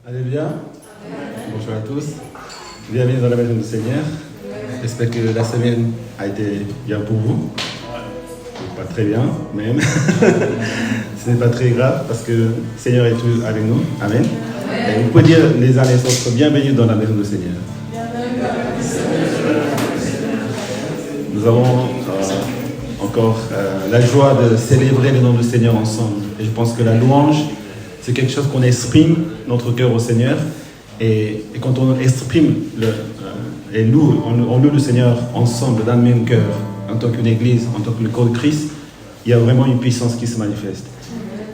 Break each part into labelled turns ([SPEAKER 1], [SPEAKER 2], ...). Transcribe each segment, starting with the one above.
[SPEAKER 1] Alléluia. Bonjour à tous. Bienvenue dans la maison du Seigneur. J'espère que la semaine a été bien pour vous. Pas très bien, même. Ce n'est pas très grave parce que le Seigneur est toujours avec nous. Amen. Et vous pouvez dire les uns les autres, bienvenue dans la maison du Seigneur. Nous avons encore la joie de célébrer le nom du Seigneur ensemble. Et je pense que la louange, c'est quelque chose qu'on exprime notre cœur au Seigneur. Et quand on exprime et on loue le Seigneur ensemble dans le même cœur, en tant qu'une église, en tant que le corps de Christ, il y a vraiment une puissance qui se manifeste.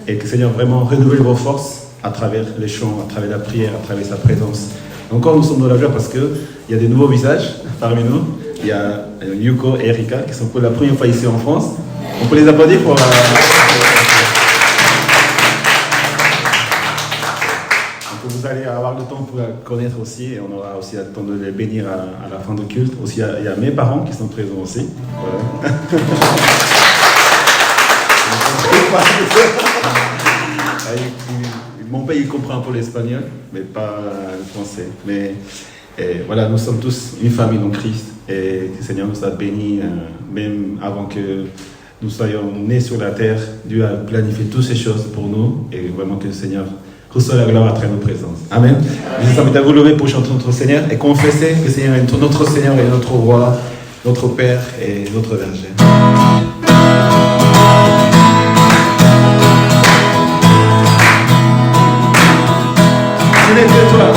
[SPEAKER 1] Et que le Seigneur vraiment renouvelle vos forces à travers les chants, à travers la prière, à travers sa présence. Encore nous sommes dans la joie parce qu'il y a des nouveaux visages parmi nous. Il y a Yuko et Erika qui sont pour la première fois ici en France. On peut les applaudir pour... Vous allez avoir le temps pour connaître aussi, et on aura aussi le temps de les bénir à la fin du culte. Aussi, il y a mes parents qui sont présents aussi. Voilà. Mon père, il comprend un peu l'espagnol, mais pas le français. Mais voilà, nous sommes tous une famille dans Christ, et le Seigneur nous a bénis, même avant que nous soyons nés sur la terre. Dieu a planifié toutes ces choses pour nous, et vraiment que le Seigneur reçoit la gloire à travers nos présences. Amen. Je vous invite à vous lever pour chanter notre Seigneur et confesser que le Seigneur est notre Seigneur et notre roi, notre Père et notre berger. Ce n'est que toi.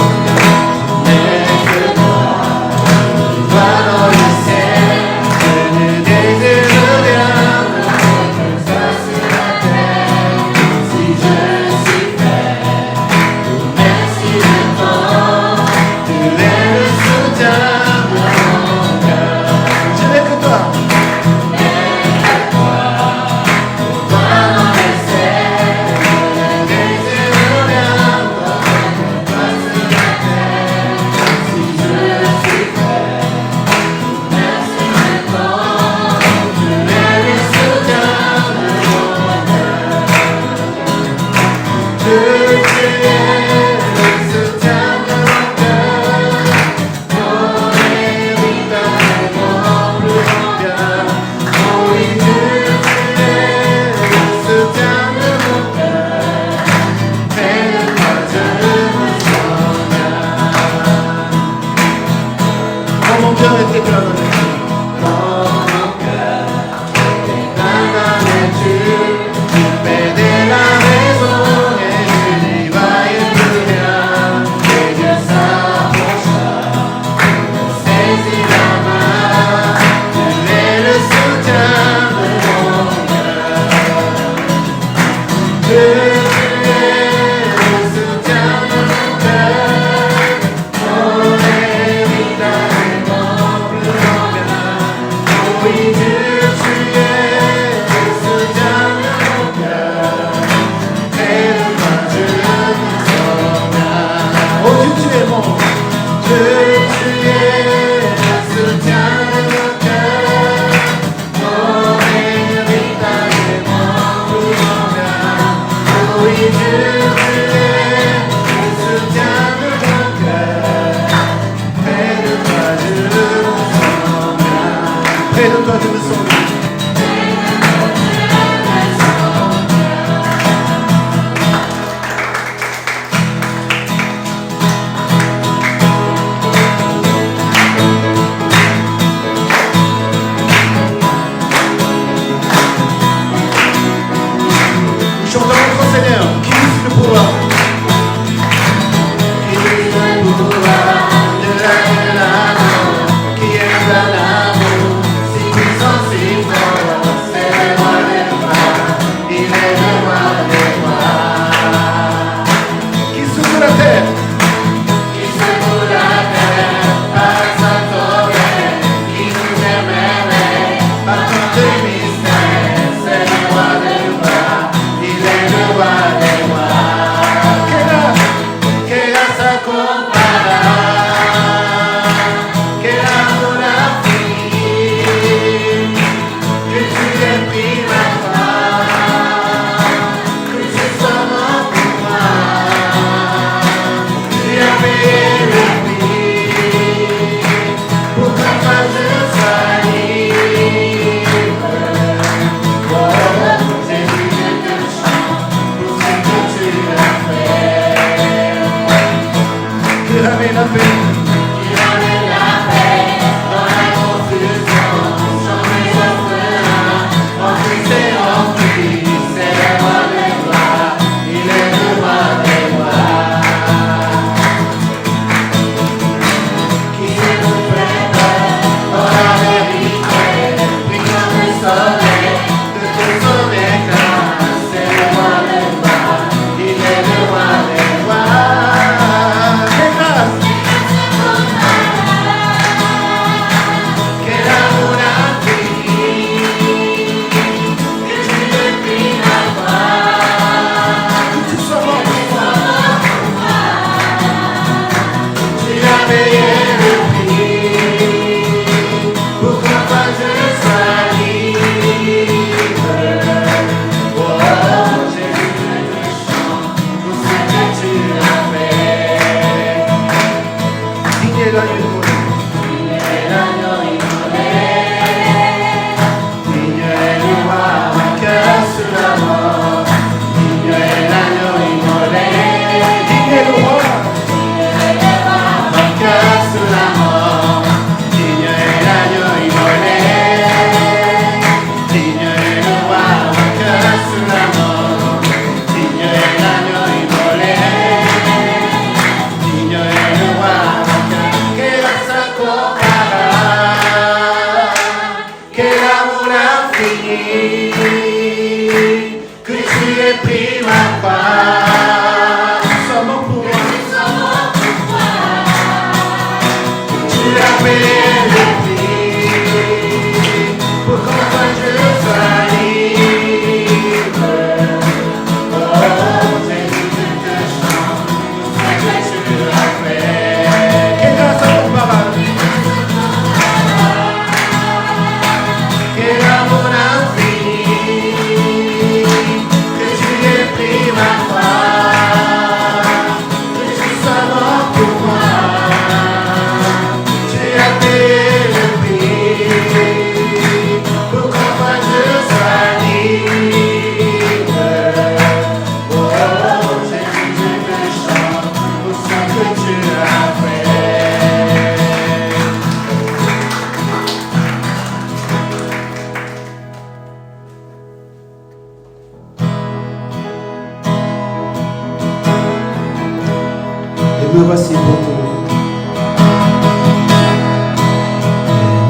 [SPEAKER 2] me voici pour toi.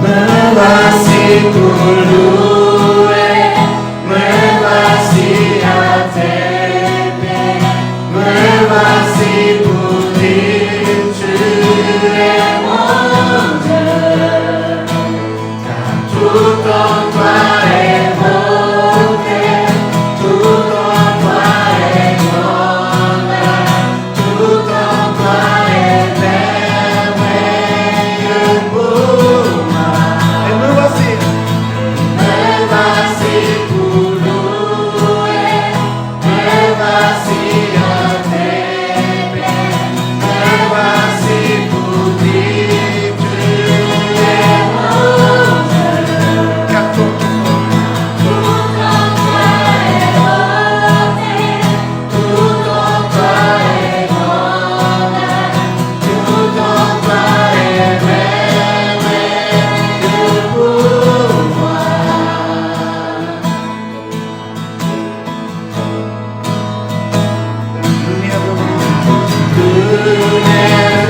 [SPEAKER 2] Me voici pour louer, me voici à tes pieds, me voici pour dire tu es mon Dieu, car tout en toi est beauté, tout en toi est grandeur, tout en toi est merveilleux pour moi. Et me voici pour louer, me voici à tes pieds, me voici pour dire tu es mon Dieu, car tout en toi est beauté, tout en toi est grandeur, tout en toi est merveilleux pour moi. Lumière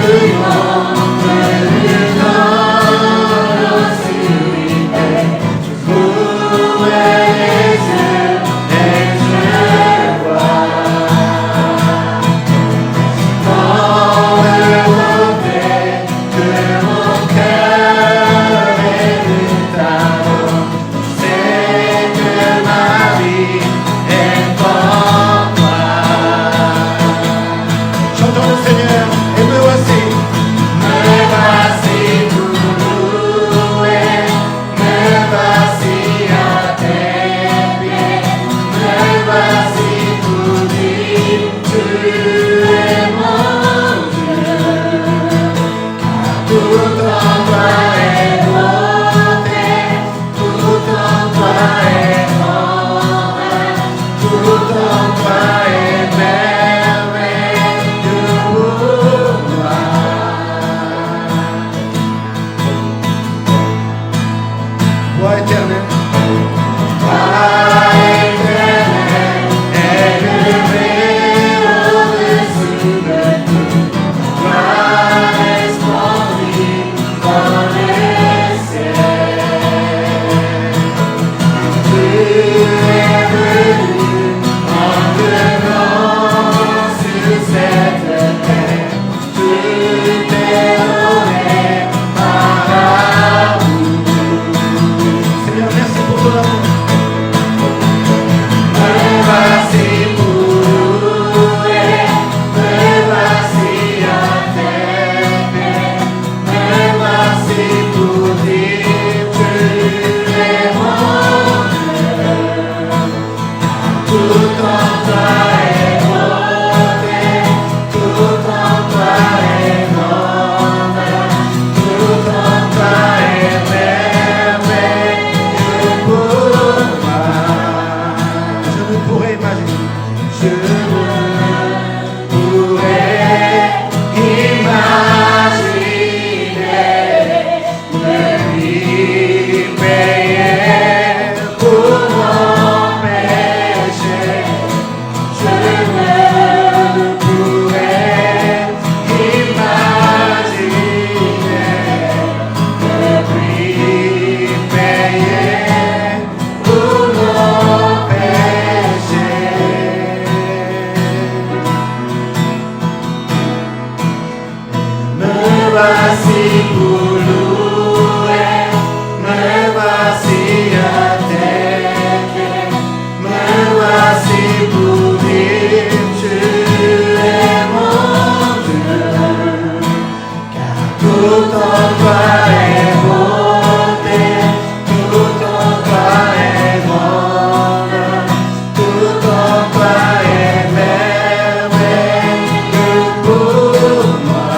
[SPEAKER 2] du monde, l'obscurité, je ouvre les yeux et je vois tant de beauté que mon cœur est alors. C'est que ma vie est en toi. Chantons le Seigneur et me voici pour louer, me voici à tes pieds, me voici pour dire tu es mon Dieu, car tout en toi est beauté, tout en toi est grandeur, tout en toi est merveilleux pour moi. Toi éternel, élevé au-dessus de tout, toi resplendis dans les ciels. Tu es venu en venant sur cette terre, tout est donné par amour. Seigneur, merci pour ton amour. Me voici pour louer, me voici à tes pieds, me voici pour dire tu es mon Dieu, tout en toi est beauté, tout en toi est grandeur, tout en toi est merveilleux pour moi. Je ne pourrais imaginer, je ne pourrais imaginer le prix payé pour mon péché. Je ne pourrais imaginer le prix payé pour mon péché. Me voici pour louer, me voici à tes pieds, me voici pour dire tu es mon Dieu, car tout en toi est beauté, tout en toi est grandeur, tout en toi est merveilleux pour moi.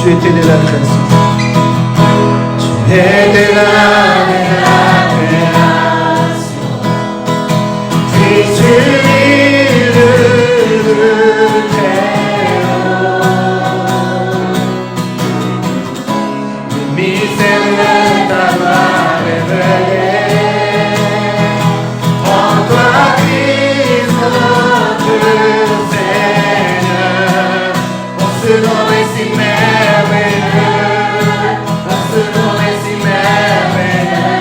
[SPEAKER 2] Tu étais de la création. Tu étais là de la création. Puis tu vis le Très haut. mystère de ta gloire révélée. En toi, Christ, notre Seigneur, on se nomme si merveilleux, on se nomme si merveilleux,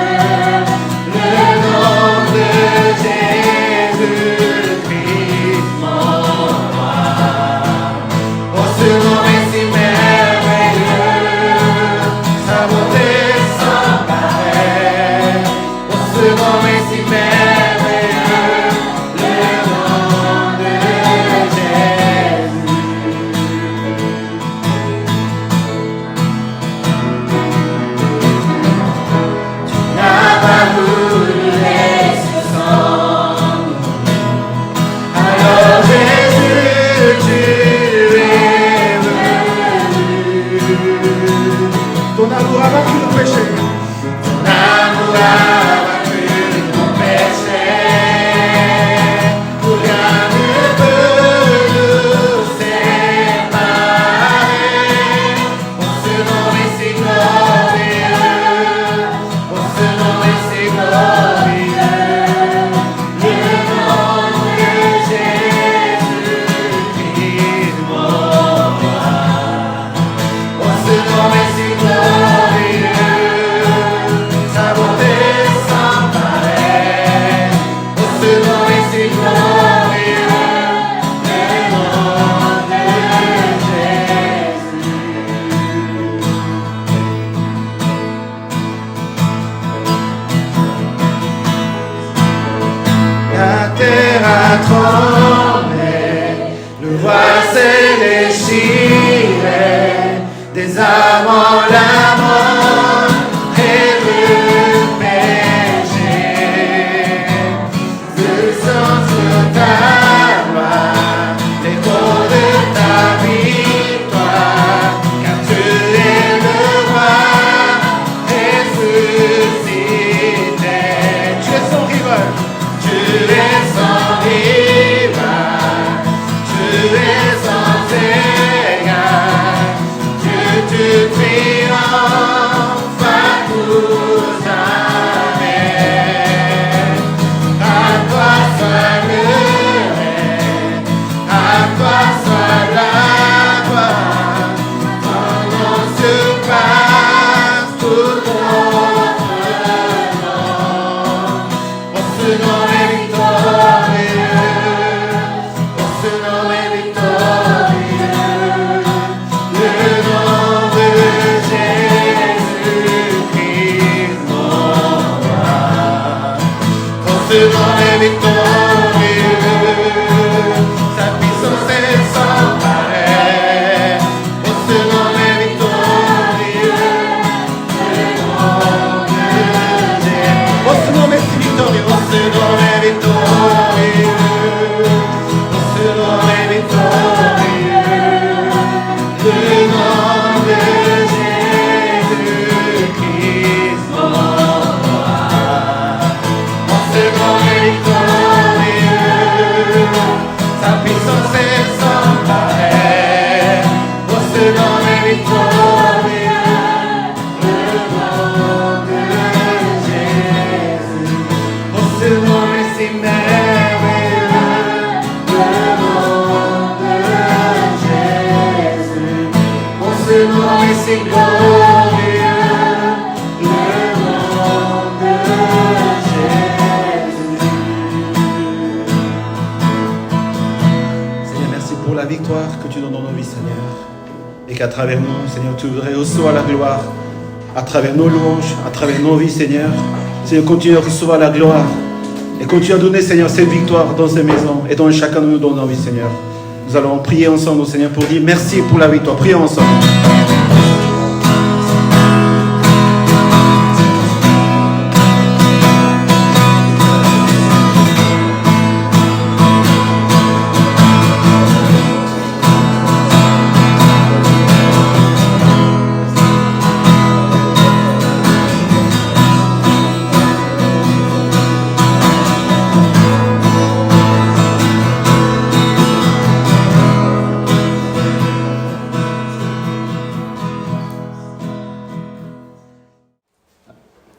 [SPEAKER 2] le nom de Jésus-Christ, mon roi. On se nomme si merveilleux, sa beauté sans pareil. On se nomme si merveilleux, le nom de Jésus. Tu n'as pas voulu laisser sans nous. Alors Jésus, tu es venu.
[SPEAKER 3] Ton amour a vaincu le péché.
[SPEAKER 2] Ton amour a vaincu mon péché. Rien ne peut nous séparer. On se nomme si glorieux. On se nomme si glorieux. Le nom de Jésus-Christ, mon roi. On se nomme si glorieux, sa beauté sans pareil. On se nomme si glorieux, le nom de Jésus. La terre a tremblé, le voile s'est déchiré, des avant la mort et le péché. Le sang sur ta gloire, l'écho de ta victoire, car tu es le roi ressuscité. Tu es son rival, tu es son rival, tu es son égal. Tu triomphes à tout jamais. À toi soit le règne, à toi soit la gloire. Ton nom surpasse tout autre nom. On se nomme victorieux, on se nomme victorieux. Le nom de Jésus-Christ, mon roi. On se nomme victorieux, sa puissance est sans pareil. On se nomme victorieux, le nom de Jésus. On se nomme si victorieux, on se nomme victorieux, on se nomme victorieux. Le nom de Jésus-Christ, mon roi. On se nomme victorieux, sa puissance est sans pareil. On se nomme victorieux, le nom de Jésus. On se nomme si merveilleux, le nom de Jésus. On se nomme si glorieux, le nom de Jésus.
[SPEAKER 1] Seigneur, merci pour la victoire que tu donnes dans nos vies, Seigneur. Et qu'à travers nous, Seigneur, tu voudrais recevoir la gloire à travers nos louanges, à travers nos vies, Seigneur. Seigneur, continue à recevoir la gloire et continue à donner, Seigneur, cette victoire dans ces maisons et dans chacun de nous dans nos vies, Seigneur. Nous allons prier ensemble, Seigneur, pour dire merci pour la victoire. Prions ensemble.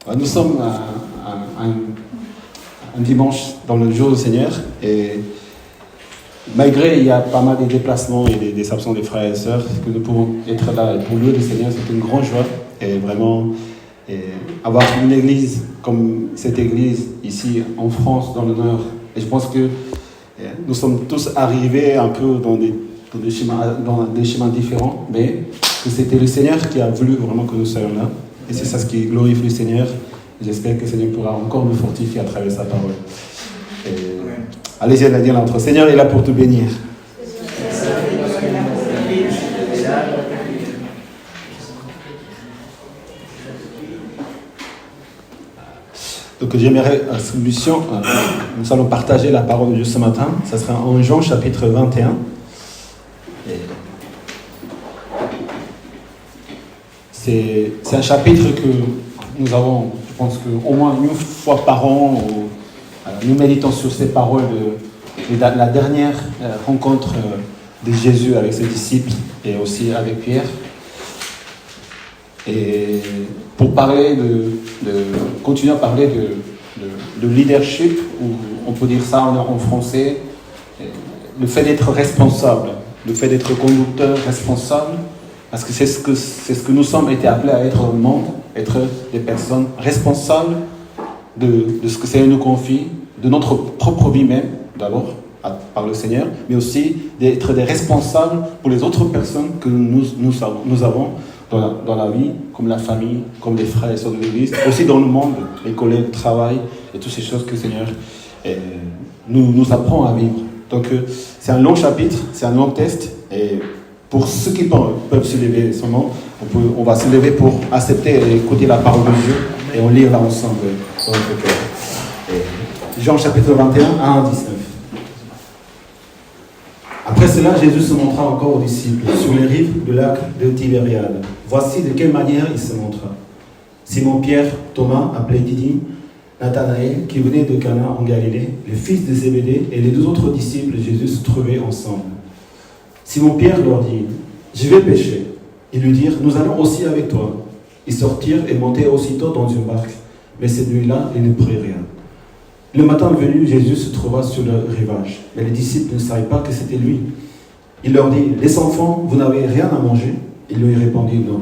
[SPEAKER 1] Nous sommes un dimanche dans le jour du Seigneur et malgré il y a pas mal de déplacements et des absences des frères et sœurs, que nous pouvons être là pour louer le Seigneur, c'est une grande joie et vraiment avoir une église comme cette église ici en France, dans le Nord. Et je pense que nous sommes tous arrivés un peu dans des chemins différents, mais que c'était le Seigneur qui a voulu vraiment que nous soyons là. Et c'est ça ce qui glorifie le Seigneur. Et j'espère que le Seigneur pourra encore nous fortifier à travers sa parole. Allez-y à dire notre Seigneur est là pour te bénir. Donc j'aimerais à solution, nous allons partager la parole de Dieu ce matin. Ça sera en Jean chapitre 21. C'est un chapitre que nous avons, je pense qu'au moins une fois par an, nous méditons sur ces paroles de la dernière rencontre de Jésus avec ses disciples et aussi avec Pierre. Et pour parler continuer à parler de leadership, ou on peut dire ça en français, le fait d'être responsable, le fait d'être conducteur responsable, parce que c'est ce que nous sommes été appelés à être au monde, être des personnes responsables de ce que le Seigneur nous confie, de notre propre vie même, d'abord, par le Seigneur, mais aussi d'être des responsables pour les autres personnes que nous avons dans la vie, comme la famille, comme les frères et sœurs de l'Église, aussi dans le monde, les collègues, le travail, et toutes ces choses que le Seigneur nous apprend à vivre. Donc, c'est un long chapitre, c'est un long texte, et pour ceux qui peuvent se lever seulement, on va se lever pour accepter et écouter la parole de Dieu, et on lire là ensemble dans notre cœur. Jean chapitre 21, 1 à 19. Après cela, Jésus se montra encore aux disciples sur les rives du lac de Tibériade. Voici de quelle manière il se montra. Simon-Pierre, Thomas, appelé Didyme, Nathanaël, qui venait de Cana en Galilée, les fils de Zébédée et les deux autres disciples de Jésus se trouvaient ensemble. Simon-Pierre leur dit, « Je vais pêcher. » Ils lui dirent, « Nous allons aussi avec toi. » Ils sortirent et montèrent aussitôt dans une barque, mais cette nuit-là, ils ne prirent rien. Le matin venu, Jésus se trouva sur le rivage, mais les disciples ne savaient pas que c'était lui. Il leur dit, « Les enfants, vous n'avez rien à manger ?» Ils lui répondirent, « Non. »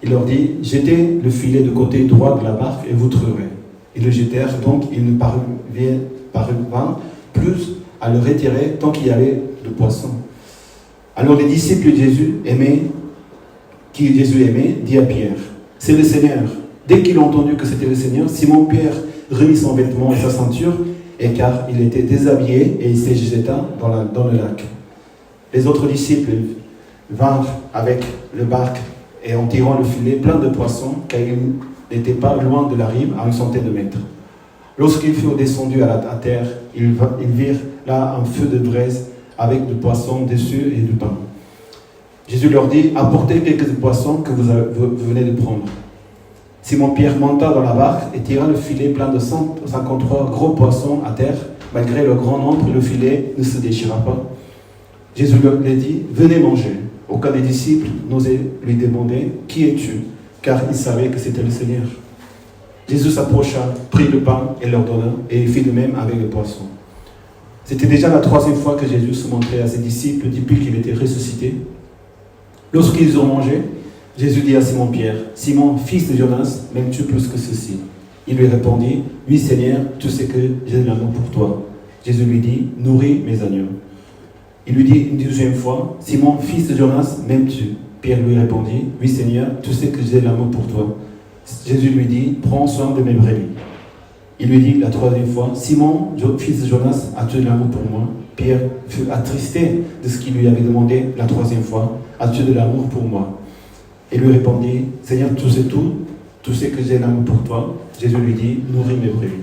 [SPEAKER 1] Il leur dit, « Jetez le filet du côté droit de la barque et vous trouverez. » Ils le jetèrent, donc ils ne parvinrent plus à le retirer tant qu'il y avait de poissons. Alors les disciples de Jésus qui Jésus aimait, dit à Pierre, « C'est le Seigneur. » Dès qu'il a entendu que c'était le Seigneur, Simon-Pierre remit son vêtement et sa ceinture, et car il était déshabillé, et il se jeta dans le lac. Les autres disciples vinrent avec le barque, et en tirant le filet plein de poissons, car ils n'étaient pas loin de la rive, à une centaine de mètres. Lorsqu'ils furent descendus à terre, ils virent là un feu de braise, avec du poisson dessus et du pain. Jésus leur dit, « Apportez quelques poissons que vous venez de prendre. » Simon-Pierre monta dans la barque et tira le filet plein de 153 gros poissons à terre. Malgré le grand nombre, le filet ne se déchira pas. Jésus leur dit, « Venez manger. » Au cas des disciples, n'osaient lui demander, « Qui es-tu » car ils savaient que c'était le Seigneur. Jésus s'approcha, prit le pain et leur donna, et il fit de même avec le poisson. C'était déjà la 3e fois que Jésus se montrait à ses disciples depuis qu'il était ressuscité. Lorsqu'ils ont mangé, Jésus dit à Simon-Pierre, « Simon, fils de Jonas, m'aimes-tu plus que ceci ?» Il lui répondit, « Oui, Seigneur, tu sais que j'ai de l'amour pour toi. » Jésus lui dit, « Nourris mes agneaux. » Il lui dit une 2e fois, « Simon, fils de Jonas, m'aimes-tu » Pierre lui répondit, « Oui, Seigneur, tu sais que j'ai de l'amour pour toi. » Jésus lui dit, « Prends soin de mes brebis. » Il lui dit la 3e fois, « Simon, fils de Jonas, as-tu de l'amour pour moi ?» Pierre fut attristé de ce qu'il lui avait demandé la 3e fois, « As-tu de l'amour pour moi ?» Il lui répondit, « Seigneur, tu sais tout, tu sais que j'ai l'amour pour toi. » Jésus lui dit, « Nourris mes brebis. »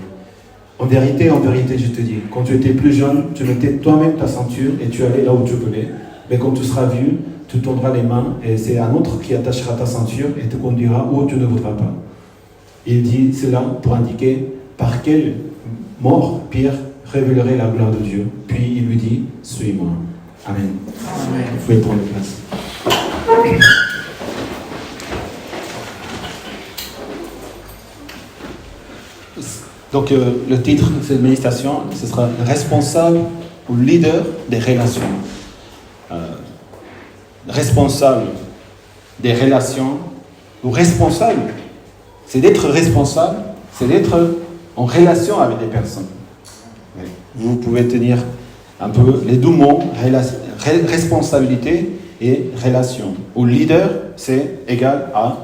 [SPEAKER 1] En vérité, je te dis, quand tu étais plus jeune, tu mettais toi-même ta ceinture et tu allais là où tu voulais. Mais quand tu seras vieux, tu tendras les mains et c'est un autre qui attachera ta ceinture et te conduira où tu ne voudras pas. Il dit cela pour indiquer par quelle mort Pierre révélerait la gloire de Dieu. Puis il lui dit, suis-moi. Amen. Amen. Vous pouvez prendre place. Donc le titre de cette méditation, ce sera responsable ou leader des relations. Responsable des relations ou responsable, c'est d'être responsable, c'est d'être en relation avec des personnes. Vous pouvez tenir un peu les deux mots, responsabilité et relation. Ou leader, c'est égal à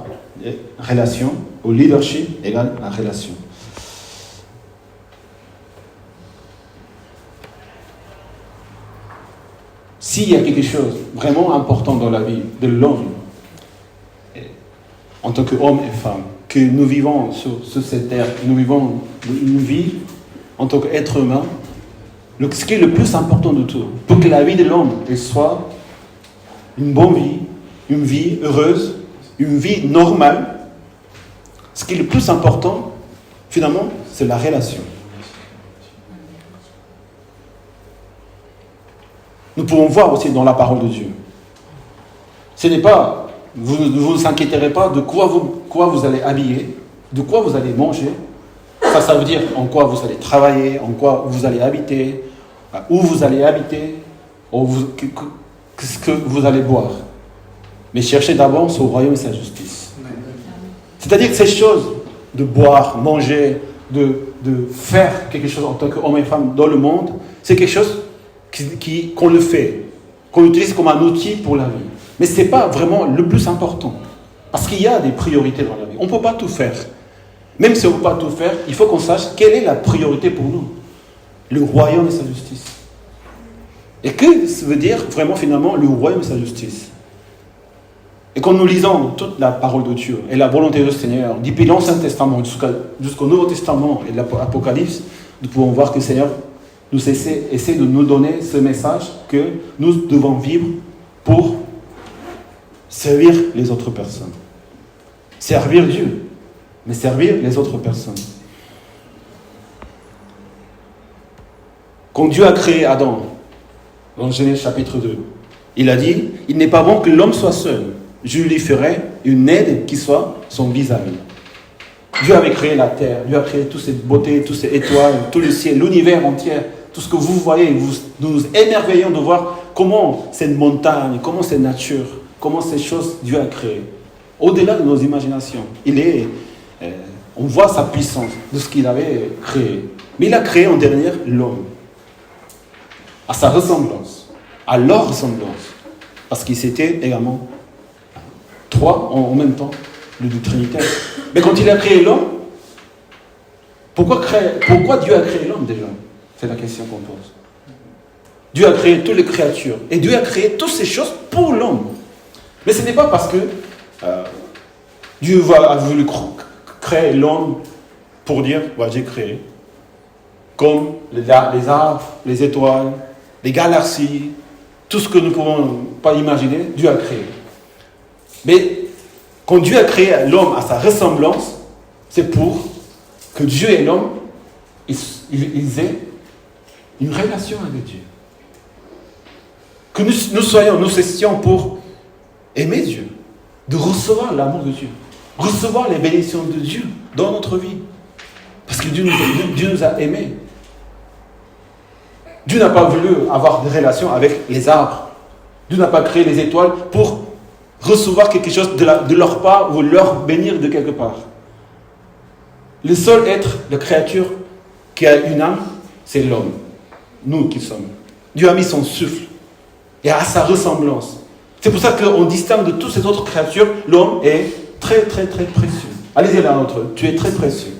[SPEAKER 1] relation, ou leadership égal à relation. S'il y a quelque chose vraiment important dans la vie de l'homme, en tant qu'homme et femme, que nous vivons sur cette terre, nous vivons une vie en tant qu'être humain, ce qui est le plus important de tout, pour que la vie de l'homme soit une bonne vie, une vie heureuse, une vie normale, ce qui est le plus important, finalement, c'est la relation. Nous pouvons voir aussi dans la parole de Dieu. Ce n'est pas, vous ne vous inquiéterez pas de quoi vous allez habiller, de quoi vous allez manger. Ça veut dire en quoi vous allez travailler, en quoi vous allez habiter, où vous allez habiter, ce que vous allez boire. Mais cherchez d'abord son royaume et sa justice. C'est-à-dire que ces choses de boire, manger, de faire quelque chose en tant qu'homme et femme dans le monde, c'est quelque chose qu'on le fait, qu'on utilise comme un outil pour la vie. Mais ce n'est pas vraiment le plus important. Parce qu'il y a des priorités dans la vie. On ne peut pas tout faire. Même si on ne peut pas tout faire, il faut qu'on sache quelle est la priorité pour nous. Le royaume et sa justice. Et que ça veut dire vraiment finalement le royaume et sa justice. Et quand nous lisons toute la parole de Dieu et la volonté du Seigneur, depuis l'Ancien Testament jusqu'au Nouveau Testament et l'Apocalypse, nous pouvons voir que le Seigneur nous essaie de nous donner ce message que nous devons vivre pour servir les autres personnes. Servir Dieu, mais servir les autres personnes. Quand Dieu a créé Adam, dans Genèse chapitre 2, il a dit, il n'est pas bon que l'homme soit seul. Je lui ferai une aide qui soit son vis-à-vis. Dieu avait créé la terre, Dieu a créé toutes ces beautés, toutes ces étoiles, tout le ciel, l'univers entier, tout ce que vous voyez. Nous nous émerveillons de voir comment cette montagne, comment cette nature, comment ces choses Dieu a créées. Au-delà de nos imaginations, on voit sa puissance de ce qu'il avait créé. Mais il a créé en dernier l'homme, à sa ressemblance, à leur ressemblance, parce qu'ils étaient également trois en même temps, le Dieu trinitaire. Mais quand il a créé l'homme, pourquoi Dieu a créé l'homme déjà? C'est la question qu'on pose. Dieu a créé toutes les créatures. Et Dieu a créé toutes ces choses pour l'homme. Mais ce n'est pas parce que Dieu a voulu créer l'homme pour dire, j'ai créé. Comme les arbres, les étoiles, les galaxies, tout ce que nous ne pouvons pas imaginer, Dieu a créé. Mais quand Dieu a créé l'homme à sa ressemblance, c'est pour que Dieu et l'homme, ils aient une relation avec Dieu. Que nous cessions pour aimer Dieu, de recevoir l'amour de Dieu, recevoir les bénédictions de Dieu dans notre vie. Parce que Dieu nous a aimés. Dieu n'a pas voulu avoir des relations avec les arbres. Dieu n'a pas créé les étoiles pour recevoir quelque chose de leur part ou leur bénir de quelque part. Le seul être, la créature qui a une âme, c'est l'homme. Nous qui sommes. Dieu a mis son souffle et à sa ressemblance. C'est pour ça qu'on distingue de toutes ces autres créatures, l'homme est très très très précieux. Allez-y là, tu es très précieux.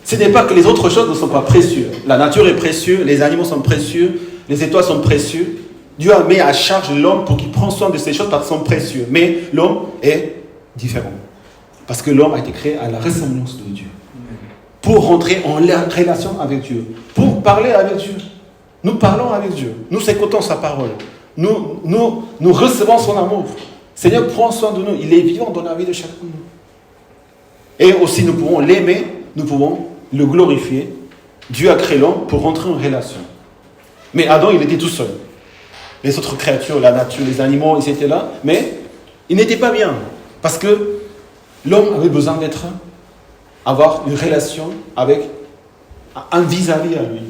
[SPEAKER 1] Ce n'est pas que les autres choses ne sont pas précieuses. La nature est précieuse, les animaux sont précieux, les étoiles sont précieux. Dieu a mis à charge l'homme pour qu'il prenne soin de ces choses parce qu'elles sont précieuses. Mais l'homme est différent. Parce que l'homme a été créé à la ressemblance de Dieu. Pour rentrer en relation avec Dieu. Pour parler avec Dieu. Nous parlons avec Dieu. Nous écoutons sa parole. Nous recevons son amour. Seigneur prend soin de nous. Il est vivant dans la vie de chacun de nous. Et aussi nous pouvons l'aimer. Nous pouvons le glorifier. Dieu a créé l'homme pour rentrer en relation. Mais Adam, il était tout seul. Les autres créatures, la nature, les animaux, ils étaient là. Mais ils n'étaient pas bien. Parce que l'homme avait besoin d'être
[SPEAKER 4] avoir une relation avec un vis-à-vis à lui.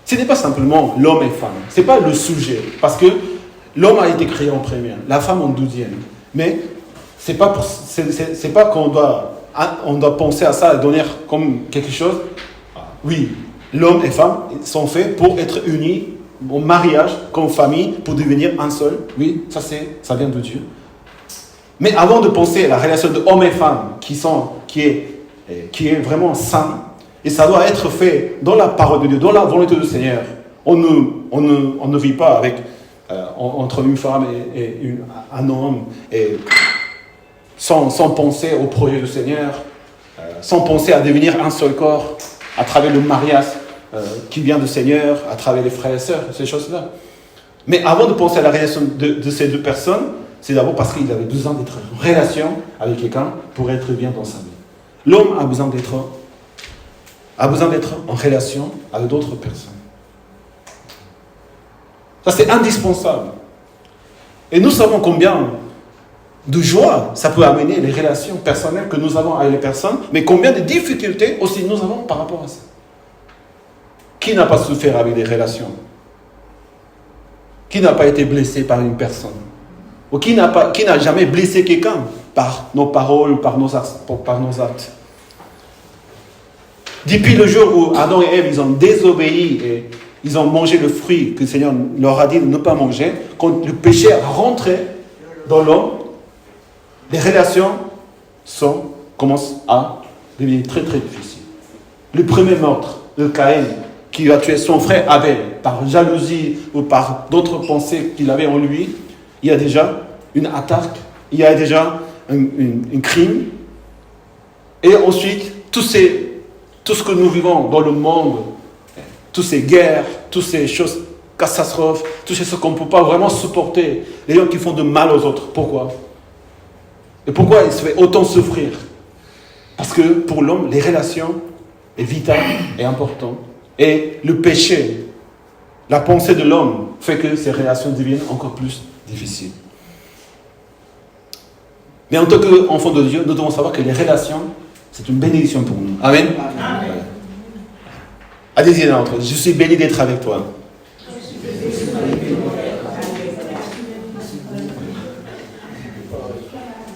[SPEAKER 4] Ce n'est pas simplement l'homme et femme. Ce n'est pas le sujet. Parce que l'homme a été créé en premier, la femme en 12e. Mais c'est pas qu'on doit penser à ça et donner comme quelque chose. Oui, l'homme et femme sont faits pour être unis au mariage, comme famille, pour devenir un seul. Oui, ça vient de Dieu. Mais avant de penser à la relation de homme et femme qui est vraiment saine, et ça doit être fait dans la parole de Dieu, dans la volonté du Seigneur. On ne vit pas avec, entre une femme et un homme, et sans penser au projet du Seigneur, sans penser à devenir un seul corps à travers le mariage qui vient du Seigneur, à travers les frères et sœurs, ces choses-là. Mais avant de penser à la relation de ces deux personnes, c'est d'abord parce qu'il avait besoin d'être en relation avec quelqu'un pour être bien dans sa vie. L'homme a besoin d'être en relation avec d'autres personnes. Ça, c'est indispensable. Et nous savons combien de joie ça peut amener les relations personnelles que nous avons avec les personnes, mais combien de difficultés aussi nous avons par rapport à ça. Qui n'a pas souffert avec des relations? Qui n'a pas été blessé par une personne? Ou qui n'a jamais blessé quelqu'un par nos paroles, par nos actes? Depuis le jour où Adam et Ève, ils ont désobéi et ils ont mangé le fruit que le Seigneur leur a dit de ne pas manger, quand le péché est rentré dans l'homme, les relations commencent à devenir très très difficiles. Le premier meurtre de Caïn, qui a tué son frère Abel par jalousie ou par d'autres pensées qu'il avait en lui, il y a déjà une attaque, il y a déjà un crime. Et ensuite, tout ce que nous vivons dans le monde, toutes ces guerres, toutes ces choses, catastrophes, toutes ces choses qu'on ne peut pas vraiment supporter, les gens qui font de mal aux autres. Pourquoi? Et pourquoi il se fait autant souffrir? Parce que pour l'homme, les relations est vitales et importantes. Et le péché, la pensée de l'homme fait que ces relations deviennent encore plus difficiles. Mais en tant qu'enfants de Dieu, nous devons savoir que les relations, c'est une bénédiction pour nous. Amen. Amen. Allez-y l'un d'entre eux. Je suis béni d'être avec toi.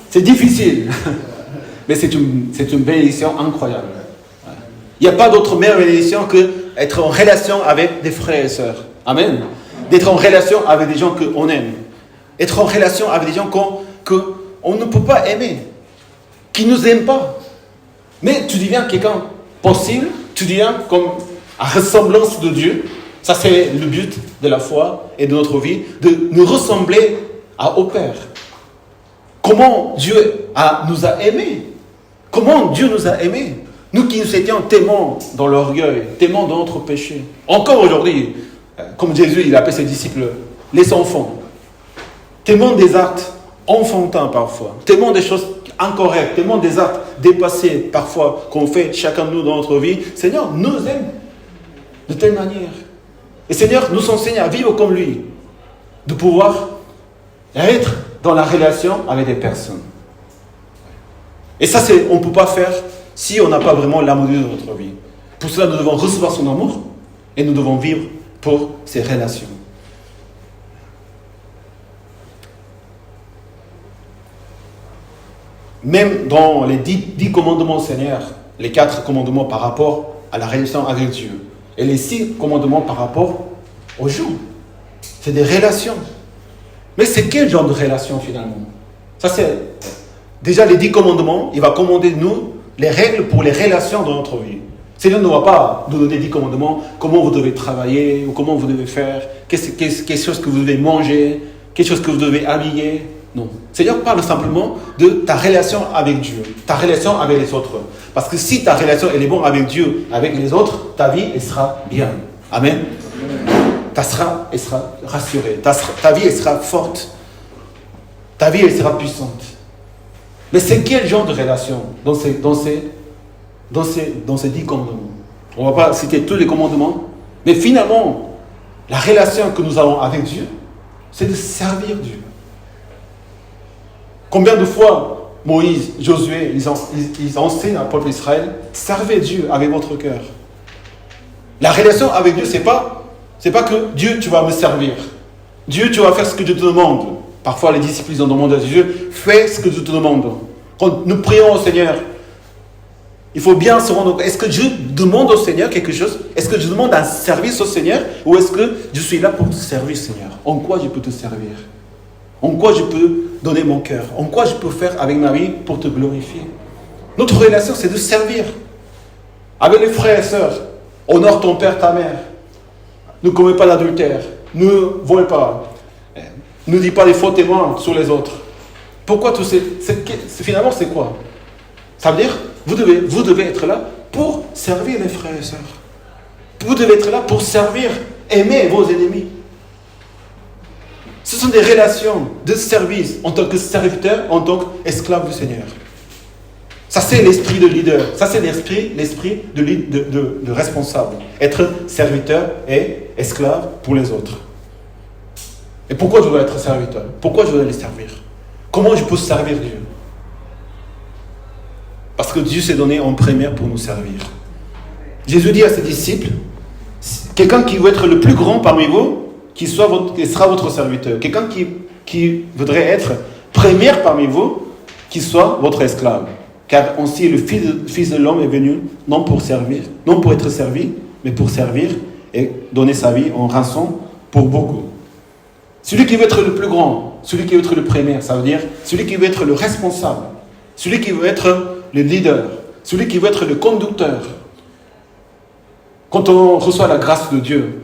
[SPEAKER 4] C'est difficile, mais c'est une bénédiction incroyable. Il n'y a pas d'autre meilleure bénédiction que être en relation avec des frères et sœurs. Amen. D'être en relation avec des gens qu'on aime. Être en relation avec des gens qu'on ne peut pas aimer. Qui ne nous aiment pas. Mais tu deviens quelqu'un possible. Tu deviens comme à ressemblance de Dieu. Ça, c'est le but de la foi et de notre vie. De nous ressembler au Père. Comment Dieu nous a aimés. Comment Dieu nous a aimés. Nous qui nous étions tellement dans l'orgueil, tellement dans notre péché. Encore aujourd'hui, comme Jésus, il appelle ses disciples les enfants. Tellement des actes enfantins parfois. Tellement des choses incorrectes. Tellement des actes dépassés parfois qu'on fait chacun de nous dans notre vie. Seigneur nous aime de telle manière. Et Seigneur nous enseigne à vivre comme lui. De pouvoir être dans la relation avec des personnes. Et ça, on ne peut pas faire si on n'a pas vraiment l'amour de Dieu dans notre vie. Pour cela, nous devons recevoir son amour et nous devons vivre pour ces relations. Même dans les 10 commandements du Seigneur, les 4 commandements par rapport à la relation avec Dieu et les 6 commandements par rapport aux gens, c'est des relations. Mais c'est quel genre de relation finalement? Ça, c'est déjà les 10 commandements. Il va commander nous les règles pour les relations dans notre vie. Seigneur ne va pas nous donner 10 commandements, comment vous devez travailler, ou comment vous devez faire, quelque chose que vous devez manger, quelque chose que vous devez habiller. Non. Seigneur parle simplement de ta relation avec Dieu, ta relation avec les autres. Parce que si ta relation elle est bonne avec Dieu, avec les autres, ta vie elle sera bien. Amen. Elle sera rassurée. Ta vie elle sera forte. Ta vie elle sera puissante. Mais c'est quel genre de relation dans ces 10 commandements? On ne va pas citer tous les commandements, mais finalement, la relation que nous avons avec Dieu, c'est de servir Dieu. Combien de fois Moïse, Josué, ils enseignent au peuple d'Israël, servez Dieu avec votre cœur. La relation avec Dieu, c'est pas que Dieu, tu vas me servir. Dieu, tu vas faire ce que je te demande. Parfois, les disciples, ils ont demandé à Dieu, fais ce que je te demande. Quand nous prions au Seigneur, il faut bien se rendre compte, est-ce que je demande au Seigneur quelque chose? Est-ce que je demande un service au Seigneur? Ou est-ce que je suis là pour te servir, Seigneur? En quoi je peux te servir? En quoi je peux donner mon cœur? En quoi je peux faire avec ma vie pour te glorifier? Notre relation, c'est de servir. Avec les frères et sœurs, honore ton père, ta mère. Ne commets pas l'adultère. Ne vole pas. Ne dis pas les faux témoins sur les autres. Pourquoi tout finalement, c'est quoi? Ça veut dire, vous devez être là pour servir les frères et sœurs. Vous devez être là pour servir, aimer vos ennemis. Ce sont des relations de service en tant que serviteur, en tant qu'esclave du Seigneur. Ça, c'est l'esprit de leader. Ça, c'est l'esprit de responsable. Être serviteur et esclave pour les autres. Et pourquoi je dois être serviteur? Pourquoi je dois les servir? Comment je peux servir Dieu? Parce que Dieu s'est donné en première pour nous servir. Jésus dit à ses disciples, quelqu'un qui veut être le plus grand parmi vous, qui sera votre serviteur. Quelqu'un qui voudrait être premier parmi vous, qui soit votre esclave. Car ainsi le Fils de l'homme est venu, non pour être servi, mais pour servir et donner sa vie en rançon pour beaucoup. Celui qui veut être le plus grand, celui qui veut être le premier, ça veut dire celui qui veut être le responsable, celui qui veut être le leader, celui qui veut être le conducteur. Quand on reçoit la grâce de Dieu,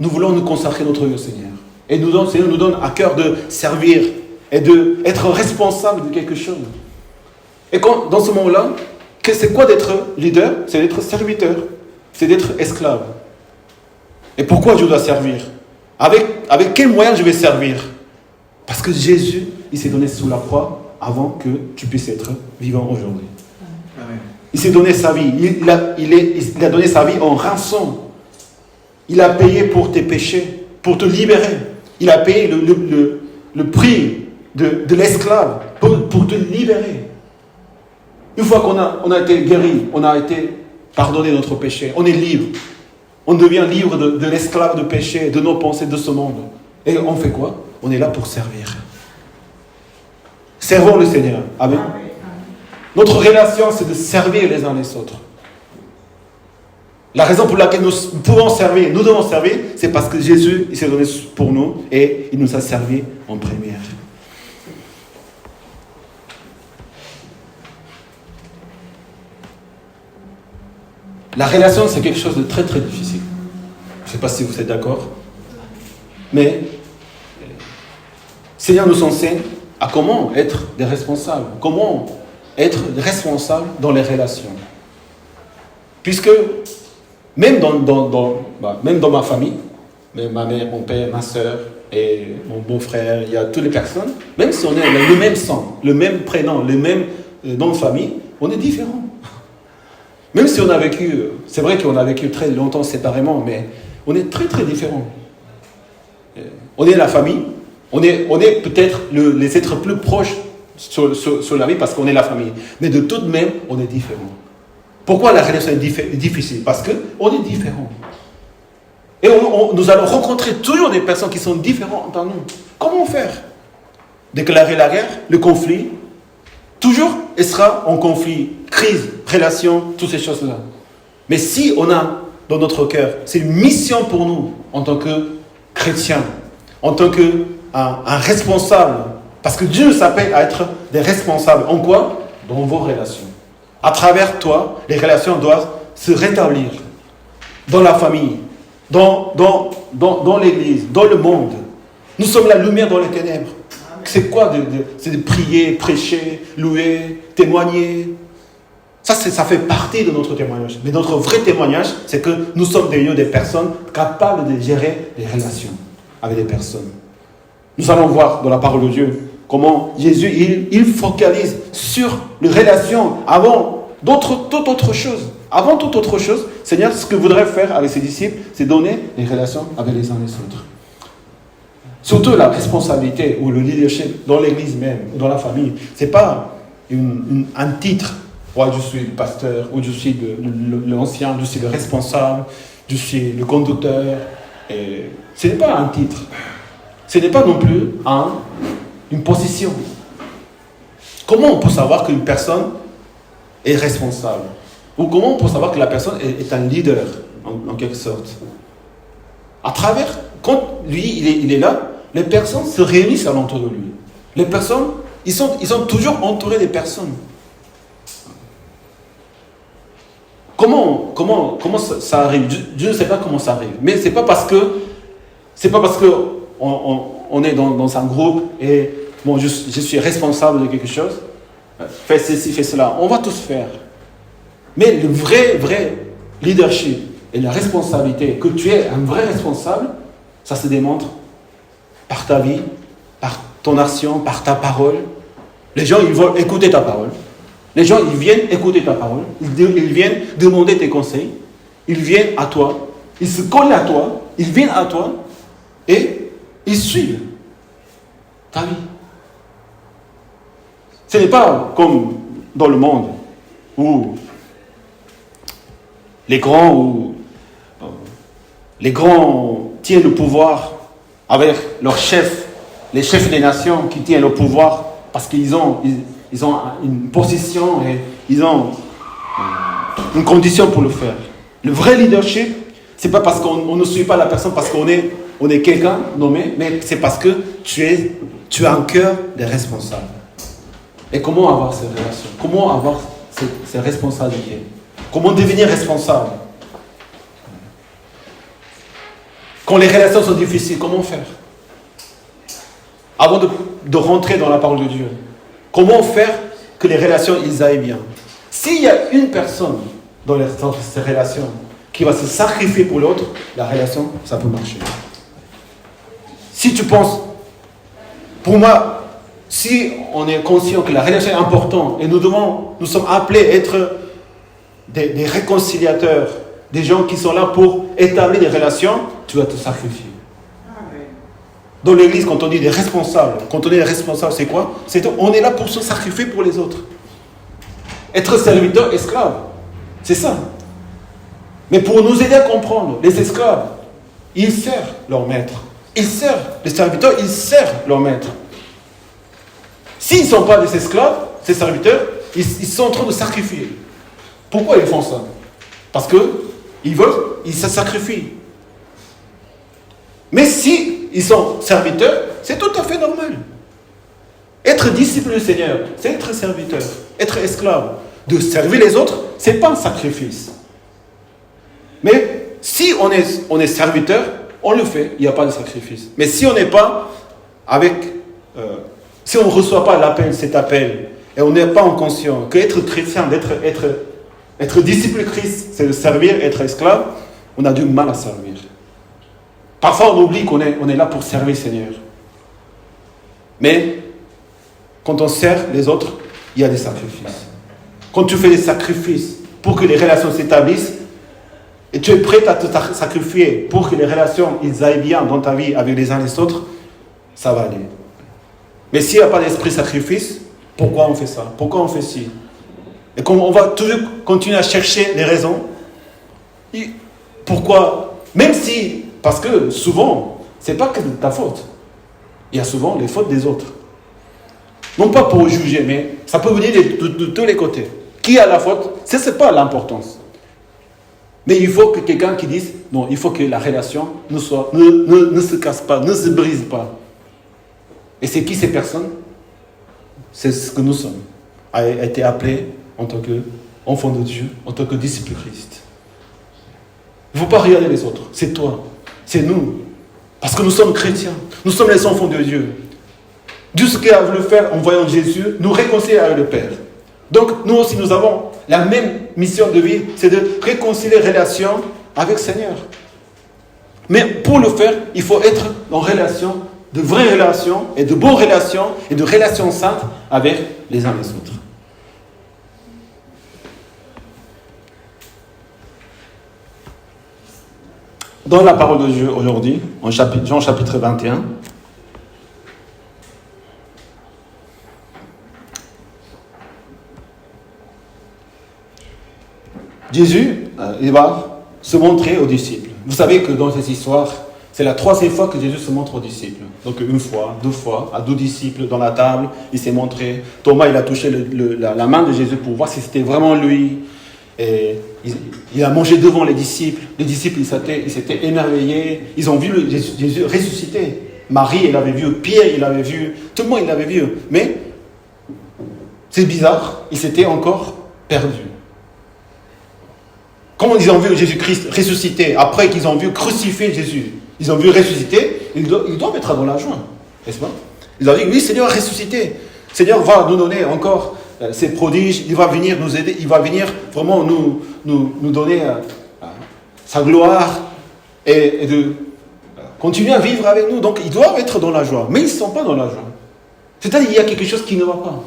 [SPEAKER 4] nous voulons nous consacrer notre vie au Seigneur. Et le Seigneur nous donne à cœur de servir et d'être responsable de quelque chose. Et dans ce moment-là, c'est quoi d'être leader? C'est d'être serviteur, c'est d'être esclave. Et pourquoi je dois servir? Avec quels moyens je vais servir? Parce que Jésus, il s'est donné sous la croix avant que tu puisses être vivant aujourd'hui. Il s'est donné sa vie. Il a donné sa vie en rançon. Il a payé pour tes péchés, pour te libérer. Il a payé le prix de l'esclave pour te libérer. Une fois qu'on a été guéri, on a été pardonné notre péché, on est libre. On devient libre de l'esclave de péché, de nos pensées, de ce monde. Et on fait quoi? On est là pour servir. Servons le Seigneur. Amen. Notre relation, c'est de servir les uns les autres. La raison pour laquelle nous pouvons servir, nous devons servir, c'est parce que Jésus, il s'est donné pour nous et il nous a servi en première. La relation, c'est quelque chose de très très difficile. Je ne sais pas si vous êtes d'accord. Mais le Seigneur nous enseigne à comment être des responsables. Comment être responsable dans les relations. Puisque même dans ma famille, ma mère, mon père, ma soeur et mon beau-frère, il y a toutes les personnes, même si on est le même sang, le même prénom, le même nom de famille, on est différents. Même si on a vécu, c'est vrai qu'on a vécu très longtemps séparément, mais on est très très différents. On est la famille, on est peut-être les êtres plus proches sur la vie parce qu'on est la famille. Mais de tout de même, on est différents. Pourquoi la relation est difficile? Parce qu'on est différents. Et nous allons rencontrer toujours des personnes qui sont différentes dans nous. Comment faire? Déclarer la guerre, le conflit. Toujours, elle sera en conflit, crise, relation, toutes ces choses-là. Mais si on a dans notre cœur, c'est une mission pour nous en tant que chrétiens, en tant qu'un responsable. Parce que Dieu nous appelle à être des responsables. En quoi? Dans vos relations. À travers toi, les relations doivent se rétablir. Dans la famille, dans l'église, dans le monde. Nous sommes la lumière dans les ténèbres. C'est quoi? C'est de prier, prêcher, louer, témoigner. Ça fait partie de notre témoignage. Mais notre vrai témoignage, c'est que nous sommes des personnes capables de gérer les relations avec les personnes. Nous allons voir dans la parole de Dieu comment Jésus, il focalise sur les relations avant toute autre chose. Avant toute autre chose, Seigneur, ce que voudrait faire avec ses disciples, c'est donner les relations avec les uns les autres. Surtout la responsabilité ou le leadership dans l'église même, ou dans la famille. C'est pas un titre. Ouais, je suis le pasteur, ou je suis l'ancien, je suis le responsable, je suis le conducteur. Et ce n'est pas un titre. Ce n'est pas non plus une position. Comment on peut savoir qu'une personne est responsable? Ou comment on peut savoir que la personne est un leader, en quelque sorte? À travers, quand lui, il est là, les personnes se réunissent alentour de lui. Les personnes, ils sont toujours entourés des personnes. Comment ça arrive? Je ne sais pas comment ça arrive. Mais c'est pas parce que on est dans un groupe et bon, je suis responsable de quelque chose. Fais ceci, fais cela. On va tous faire. Mais le vrai leadership et la responsabilité, que tu es un vrai responsable, ça se démontre par ta vie, par ton action, par ta parole. Les gens, ils veulent écouter ta parole. Les gens, ils viennent écouter ta parole. Ils viennent demander tes conseils. Ils viennent à toi. Ils se collent à toi. Ils viennent à toi. Et ils suivent ta vie. Ce n'est pas comme dans le monde où les grands tiennent le pouvoir avec leurs chefs, les chefs des nations qui tiennent le pouvoir parce qu'ils ont une position et ils ont une condition pour le faire. Le vrai leadership, c'est pas parce qu'on ne suit pas la personne parce qu'on est quelqu'un nommé, mais c'est parce que tu as un cœur de responsable. Et comment avoir ces relations? Comment avoir ces responsabilités? Comment devenir responsable? Quand les relations sont difficiles, comment faire? Avant de rentrer dans la parole de Dieu, comment faire que les relations ils aillent bien? S'il y a une personne dans ces relations qui va se sacrifier pour l'autre, la relation, ça peut marcher. Si tu penses, pour moi, si on est conscient que la relation est importante et nous sommes appelés à être des réconciliateurs, des gens qui sont là pour établir des relations, tu vas te sacrifier. Dans l'église, quand on dit des responsables, c'est quoi? On est là pour se sacrifier pour les autres. Être serviteur, esclave, c'est ça. Mais pour nous aider à comprendre, les esclaves, ils servent leur maître. Ils servent. Les serviteurs, ils servent leur maître. S'ils ne sont pas des esclaves, ces serviteurs, ils sont en train de sacrifier. Pourquoi ils font ça? Parce qu'ils se sacrifient. Mais si ils sont serviteurs, c'est tout à fait normal. Être disciple du Seigneur, c'est être serviteur. Être esclave, de servir les autres, c'est pas un sacrifice. Mais si on est serviteur, on le fait, il n'y a pas de sacrifice. Mais si on n'est pas si on ne reçoit pas cet appel, et on n'est pas en conscience qu'être chrétien, être disciple de Christ, c'est de servir, être esclave, on a du mal à servir. Parfois, on oublie qu'on est là pour servir le Seigneur. Mais, quand on sert les autres, il y a des sacrifices. Quand tu fais des sacrifices pour que les relations s'établissent, et tu es prêt à te sacrifier pour que les relations ils aillent bien dans ta vie avec les uns et les autres, ça va aller. Mais s'il n'y a pas d'esprit sacrifice, pourquoi on fait ça? Pourquoi on fait ci? Et comme on va toujours continuer à chercher les raisons, pourquoi? Même si, parce que souvent, ce n'est pas que de ta faute. Il y a souvent les fautes des autres. Non pas pour juger, mais ça peut venir de tous les côtés. Qui a la faute? Ce n'est pas l'importance. Mais il faut que quelqu'un qui dise, non, il faut que la relation ne se casse pas, ne se brise pas. Et c'est qui ces personnes? C'est ce que nous sommes. A été appelés en tant qu'enfants de Dieu, en tant que disciples de Christ. Il ne faut pas regarder les autres. C'est toi. C'est nous. Parce que nous sommes chrétiens. Nous sommes les enfants de Dieu. Dieu ce qu'il a voulu faire en voyant Jésus, nous réconcilier avec le Père. Donc nous aussi nous avons la même mission de vie, c'est de réconcilier les relations avec le Seigneur. Mais pour le faire, il faut être en relation, de vraies relations et de bonnes relations et de relations saintes avec les uns les autres. Dans la parole de Dieu aujourd'hui, en Jean chapitre 21, Jésus, il va se montrer aux disciples. Vous savez que dans cette histoire, c'est la 3e fois que Jésus se montre aux disciples. Donc 1 fois, 2 fois, à 2 disciples dans la table, il s'est montré. Thomas, il a touché la main de Jésus pour voir si c'était vraiment lui. Et il a mangé devant les disciples. Les disciples, ils s'étaient émerveillés. Ils ont vu Jésus ressusciter. Marie, elle l'avait vu. Pierre, il l'avait vu. Tout le monde, il l'avait vu. Mais c'est bizarre, ils s'étaient encore perdus. Quand ils ont vu Jésus-Christ ressusciter, après qu'ils ont vu crucifier Jésus, ils ont vu ressusciter, ils doivent être dans la joie, n'est-ce pas? Ils ont dit, oui, Seigneur a ressuscité. Seigneur va nous donner encore ses prodiges, il va venir nous aider, il va venir vraiment nous donner sa gloire et de continuer à vivre avec nous. Donc ils doivent être dans la joie, mais ils ne sont pas dans la joie. C'est-à-dire qu'il y a quelque chose qui ne va pas.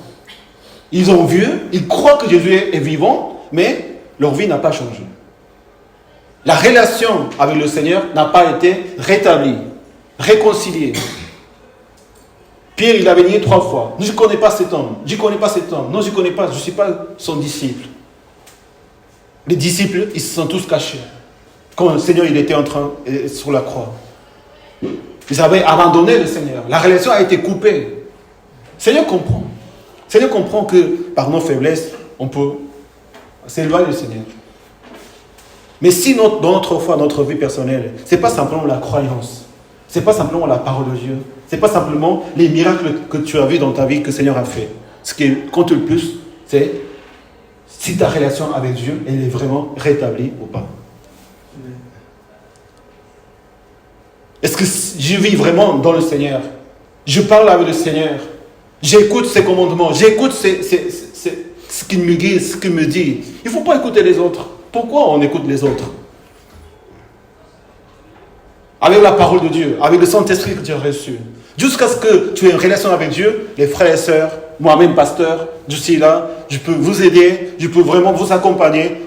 [SPEAKER 4] Ils ont vu, ils croient que Jésus est vivant, mais leur vie n'a pas changé. La relation avec le Seigneur n'a pas été rétablie, réconciliée. Pierre, il avait nié 3 fois. Je ne connais pas cet homme. Je ne connais pas cet homme. Non, je ne connais pas. Je ne suis pas son disciple. Les disciples, ils se sont tous cachés. Quand le Seigneur, il était sur la croix. Ils avaient abandonné le Seigneur. La relation a été coupée. Le Seigneur comprend. Le Seigneur comprend que par nos faiblesses, on peut s'éloigner du Seigneur. Mais si dans notre foi, notre vie personnelle, ce n'est pas simplement la croyance, ce n'est pas simplement la parole de Dieu, ce n'est pas simplement les miracles que tu as vus dans ta vie que le Seigneur a fait. Ce qui compte le plus, c'est si ta relation avec Dieu, elle est vraiment rétablie ou pas. Est-ce que je vis vraiment dans le Seigneur? Je parle avec le Seigneur. J'écoute ses commandements. J'écoute ce qu'il me guide, ce qu'il me dit. Il ne faut pas écouter les autres. Pourquoi on écoute les autres? Avec la parole de Dieu, avec le Saint-Esprit que tu as reçu. Jusqu'à ce que tu aies une relation avec Dieu, les frères et sœurs, moi-même pasteur, je suis là, je peux vous aider, je peux vraiment vous accompagner,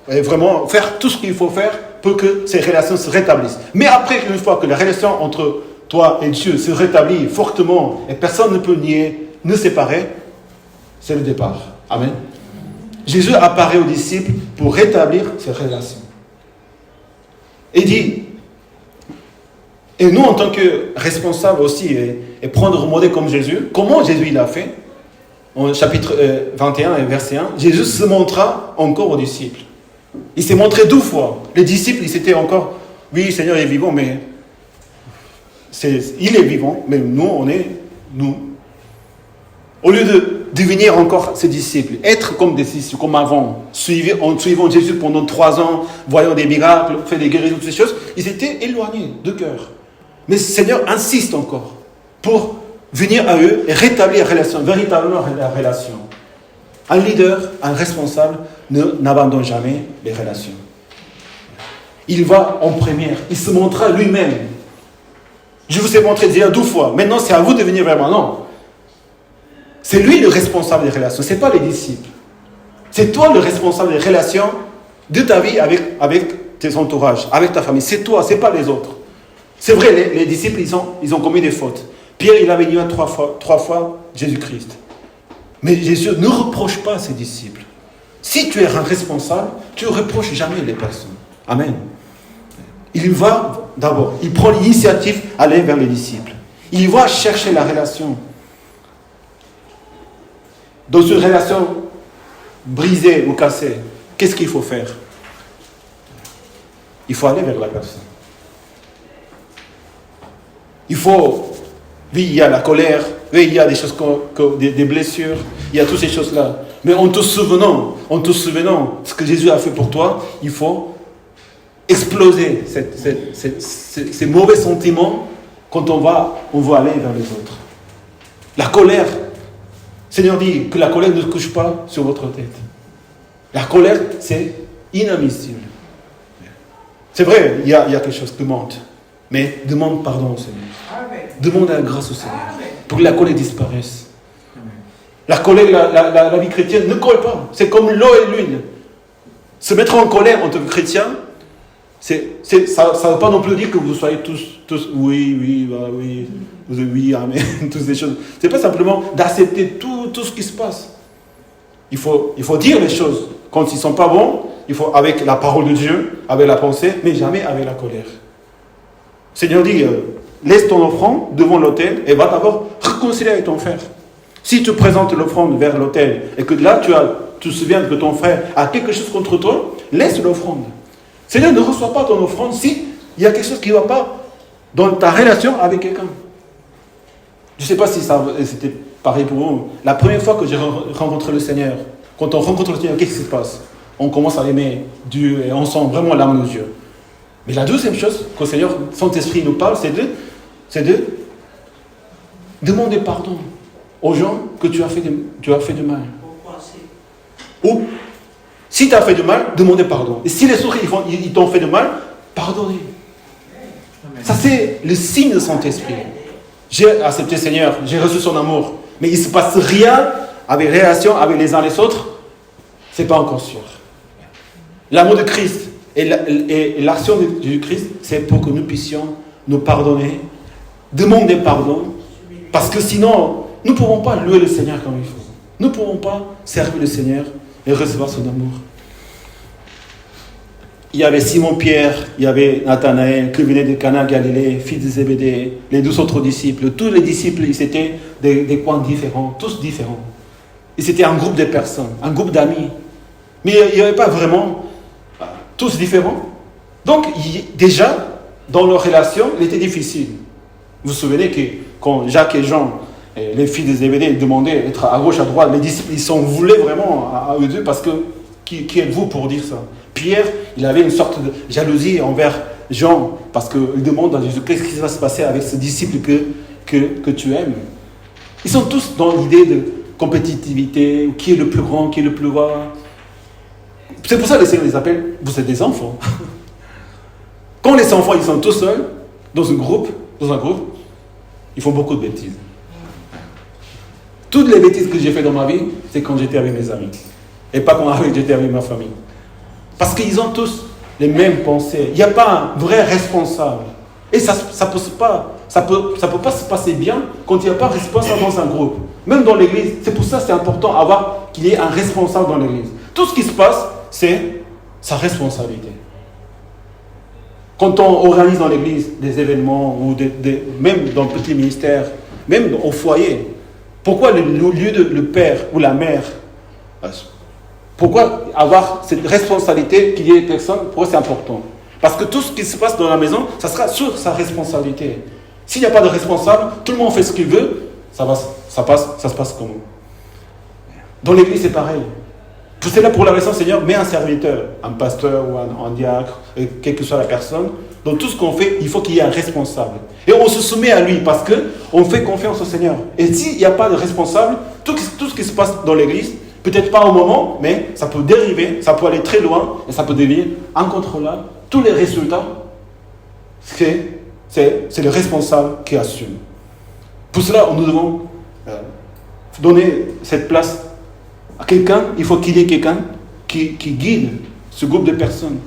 [SPEAKER 4] et vraiment faire tout ce qu'il faut faire pour que ces relations se rétablissent. Mais après, une fois que la relation entre toi et Dieu se rétablit fortement, et personne ne peut nier, ne séparer, c'est le départ. Amen. Jésus apparaît aux disciples pour rétablir ces relations. Et dit, et nous en tant que responsables aussi, et prendre modèle comme Jésus, comment Jésus il a fait? En chapitre 21 et verset 1, Jésus se montra encore aux disciples. Il s'est montré 2 fois. Les disciples, ils étaient encore, oui, Seigneur est vivant, mais il est vivant, mais nous. Au lieu de devenir encore ses disciples, être comme des disciples, comme avant, en suivant Jésus pendant 3 ans, voyant des miracles, fait des guérisons, toutes ces choses, ils étaient éloignés de cœur. Mais le Seigneur insiste encore pour venir à eux et rétablir la relation, véritablement la relation. Un leader, un responsable n'abandonne jamais les relations. Il va en première, il se montrera lui-même. Je vous ai montré déjà 2 fois, maintenant c'est à vous de venir vers moi. Non. C'est lui le responsable des relations, ce n'est pas les disciples. C'est toi le responsable des relations de ta vie avec tes entourages, avec ta famille. C'est toi, ce n'est pas les autres. C'est vrai, les disciples, ils ont commis des fautes. Pierre, il avait nié 3 fois Jésus-Christ. Mais Jésus ne reproche pas ses disciples. Si tu es un responsable, tu ne reproches jamais les personnes. Amen. Il va d'abord, il prend l'initiative d'aller vers les disciples. Il va chercher la relation. Dans une relation brisée ou cassée, qu'est-ce qu'il faut faire? Il faut aller vers la personne. Il faut... Oui, il y a la colère, oui, il y a des choses des blessures, il y a toutes ces choses-là. Mais en te souvenant ce que Jésus a fait pour toi, il faut exploser ces mauvais sentiments quand on va aller vers les autres. La colère, le Seigneur dit que la colère ne couche pas sur votre tête. La colère, c'est inadmissible. C'est vrai, il y a quelque chose qui monte. Mais demande pardon au Seigneur. Demande la grâce au Seigneur. Pour que la colère disparaisse. La colère, la vie chrétienne ne colle pas. C'est comme l'eau et l'huile. Se mettre en colère en tant que chrétien, ça ne veut pas non plus dire que vous soyez tous oui, amen, toutes ces choses. Ce n'est pas simplement d'accepter tout ce qui se passe. Il faut dire les choses quand ils ne sont pas bons, il faut avec la parole de Dieu, avec la pensée, mais jamais avec la colère. Le Seigneur dit, laisse ton offrande devant l'autel et va d'abord réconcilier avec ton frère. Si tu présentes l'offrande vers l'autel et que là tu te souviens que ton frère a quelque chose contre toi, laisse l'offrande. Le Seigneur ne reçoit pas ton offrande si il y a quelque chose qui ne va pas dans ta relation avec quelqu'un. Je ne sais pas si c'était pareil pour vous. La première fois que j'ai rencontré le Seigneur, quand on rencontre le Seigneur, qu'est-ce qui se passe? On commence à aimer Dieu et on sent vraiment l'âme de Dieu. Mais la deuxième chose que le Seigneur, Saint-Esprit nous parle, c'est de demander pardon aux gens que tu as fait de mal. Ou, si tu as fait de mal, demandez pardon. Et si les autres ils t'ont fait de mal, pardonnez. Ça, c'est le signe de Saint-Esprit. J'ai accepté le Seigneur, j'ai reçu son amour. Mais il ne se passe rien avec les relations avec les uns les autres. Ce n'est pas encore sûr. L'amour de Christ et l'action de Christ, c'est pour que nous puissions nous pardonner, demander pardon. Parce que sinon, nous ne pourrons pas louer le Seigneur comme il faut. Nous ne pourrons pas servir le Seigneur et recevoir son amour. Il y avait Simon-Pierre, il y avait Nathanaël, qui venait de Cana Galilée, fils de Zébédée, les 12 autres disciples. Tous les disciples, ils étaient des coins différents, tous différents. Ils étaient un groupe de personnes, un groupe d'amis. Mais il n'y avait pas vraiment tous différents. Donc, déjà, dans leur relation, il était difficile. Vous vous souvenez que quand Jacques et Jean, les fils de Zébédée, demandaient d'être à gauche, à droite, les disciples, ils s'en voulaient vraiment à eux deux parce que qui êtes-vous pour dire ça? Pierre, il avait une sorte de jalousie envers Jean parce qu'il demande à Jésus qu'est-ce qui va se passer avec ce disciple que tu aimes. Ils sont tous dans l'idée de compétitivité, qui est le plus grand, qui est le plus bas. C'est pour ça que le Seigneur les appelle, vous êtes des enfants. Quand les enfants ils sont tout seuls, dans un groupe, ils font beaucoup de bêtises. Toutes les bêtises que j'ai faites dans ma vie, c'est quand j'étais avec mes amis. Et pas quand j'étais avec ma famille. Parce qu'ils ont tous les mêmes pensées. Il n'y a pas un vrai responsable. Et ça peut pas se passer bien quand il n'y a pas de responsable dans un groupe. Même dans l'église, c'est pour ça que c'est important qu'il y ait un responsable dans l'église. Tout ce qui se passe, c'est sa responsabilité. Quand on organise dans l'église des événements, ou même dans le petit ministère, même au foyer, pourquoi le lieu de le père ou la mère, pourquoi avoir cette responsabilité qu'il y ait des personnes, pourquoi c'est important? Parce que tout ce qui se passe dans la maison, ça sera sur sa responsabilité. S'il n'y a pas de responsable, tout le monde fait ce qu'il veut, ça se passe comment? Dans l'église, c'est pareil. C'est là pour la raison, Seigneur, mets un serviteur, un pasteur ou un diacre, quelle que soit la personne. Dans tout ce qu'on fait, il faut qu'il y ait un responsable. Et on se soumet à lui parce qu'on fait confiance au Seigneur. Et s'il n'y a pas de responsable, tout ce qui se passe dans l'église, peut-être pas au moment, mais ça peut dériver, ça peut aller très loin et ça peut devenir incontrôlable. Tous les résultats, c'est le responsable qui assume. Pour cela, nous devons donner cette place à quelqu'un. Il faut qu'il y ait quelqu'un qui guide ce groupe de personnes.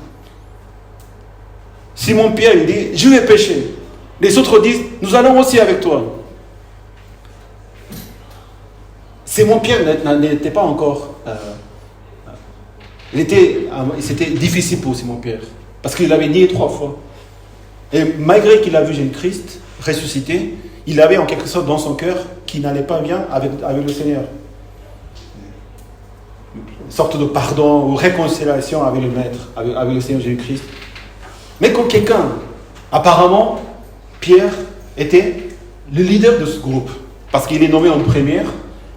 [SPEAKER 4] Simon-Pierre, il dit, je vais pêcher. Les autres disent, nous allons aussi avec toi. Simon-Pierre n'était pas encore... c'était difficile pour Simon-Pierre. Parce qu'il avait nié 3 fois. Et malgré qu'il a vu Jésus-Christ ressuscité, il avait en quelque sorte dans son cœur qu'il n'allait pas bien avec le Seigneur. Une sorte de pardon ou réconciliation avec le Maître, avec le Seigneur Jésus-Christ. Mais quand apparemment, Pierre était le leader de ce groupe. Parce qu'il est nommé en première,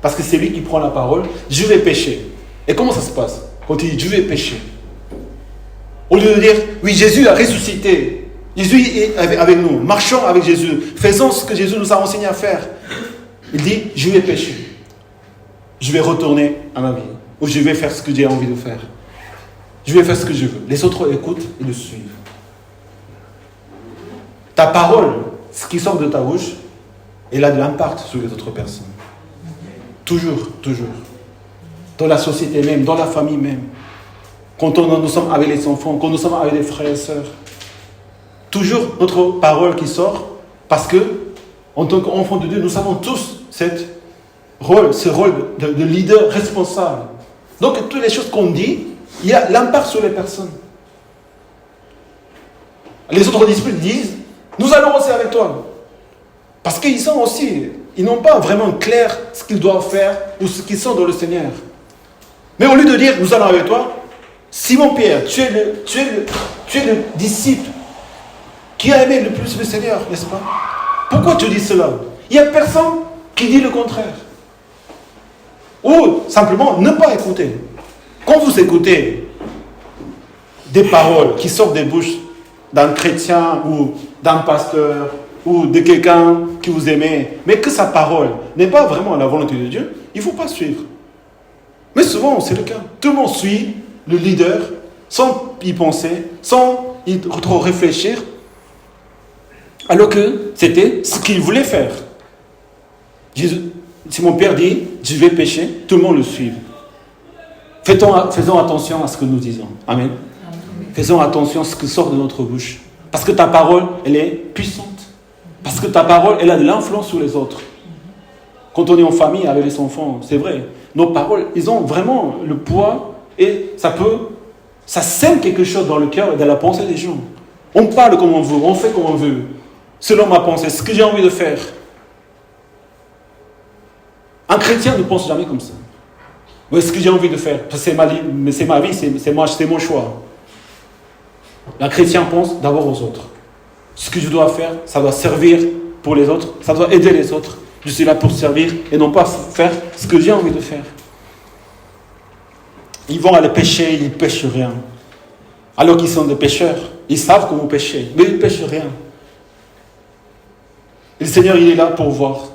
[SPEAKER 4] parce que c'est lui qui prend la parole. Je vais pécher. Et comment ça se passe? Quand il dit je vais pécher. Au lieu de dire, oui, Jésus a ressuscité. Jésus est avec nous. Marchons avec Jésus. Faisons ce que Jésus nous a enseigné à faire. Il dit, je vais pécher. Je vais retourner à ma vie. Ou je vais faire ce que j'ai envie de faire. Je vais faire ce que je veux. Les autres écoutent et le suivent. Ta parole, ce qui sort de ta bouche, elle a de l'impact sur les autres personnes. Toujours. Dans la société même, dans la famille même. Quand nous sommes avec les enfants, quand nous sommes avec les frères et sœurs. Toujours notre parole qui sort, parce que, en tant qu'enfants de Dieu, nous avons tous ce rôle de leader responsable. Donc, toutes les choses qu'on dit, il y a l'impact sur les personnes. Les autres disciples disent, nous allons aussi avec toi. Parce qu'ils sont aussi, ils n'ont pas vraiment clair ce qu'ils doivent faire ou ce qu'ils sont dans le Seigneur. Mais au lieu de dire, nous allons avec toi, Simon-Pierre, tu es le disciple qui a aimé le plus le Seigneur, n'est-ce pas? Pourquoi tu dis cela? Il n'y a personne qui dit le contraire. Ou simplement ne pas écouter. Quand vous écoutez des paroles qui sortent des bouches d'un chrétien ou d'un pasteur ou de quelqu'un qui vous aimait, mais que sa parole n'est pas vraiment la volonté de Dieu, il ne faut pas suivre. Mais souvent, c'est le cas. Tout le monde suit le leader sans y penser, sans y trop réfléchir, alors que c'était ce qu'il voulait faire. Si mon père dit, je vais pécher, tout le monde le suit. Faisons attention à ce que nous disons. Amen. Faisons attention à ce qui sort de notre bouche. Parce que ta parole, elle est puissante. Parce que ta parole, elle a de l'influence sur les autres. Quand on est en famille avec les enfants, c'est vrai. Nos paroles, ils ont vraiment le poids et ça sème quelque chose dans le cœur et dans la pensée des gens. On parle comme on veut, on fait comme on veut. Selon ma pensée, ce que j'ai envie de faire. Un chrétien ne pense jamais comme ça. Oui, ce que j'ai envie de faire, c'est ma vie, c'est mon choix. Un chrétien pense d'abord aux autres. Ce que je dois faire, ça doit servir pour les autres, ça doit aider les autres. Je suis là pour servir et non pas faire ce que j'ai envie de faire. Ils vont aller pécher, ils ne pêchent rien. Alors qu'ils sont des pécheurs, ils savent comment pécher, mais ils ne pêchent rien. Et le Seigneur, il est là pour voir.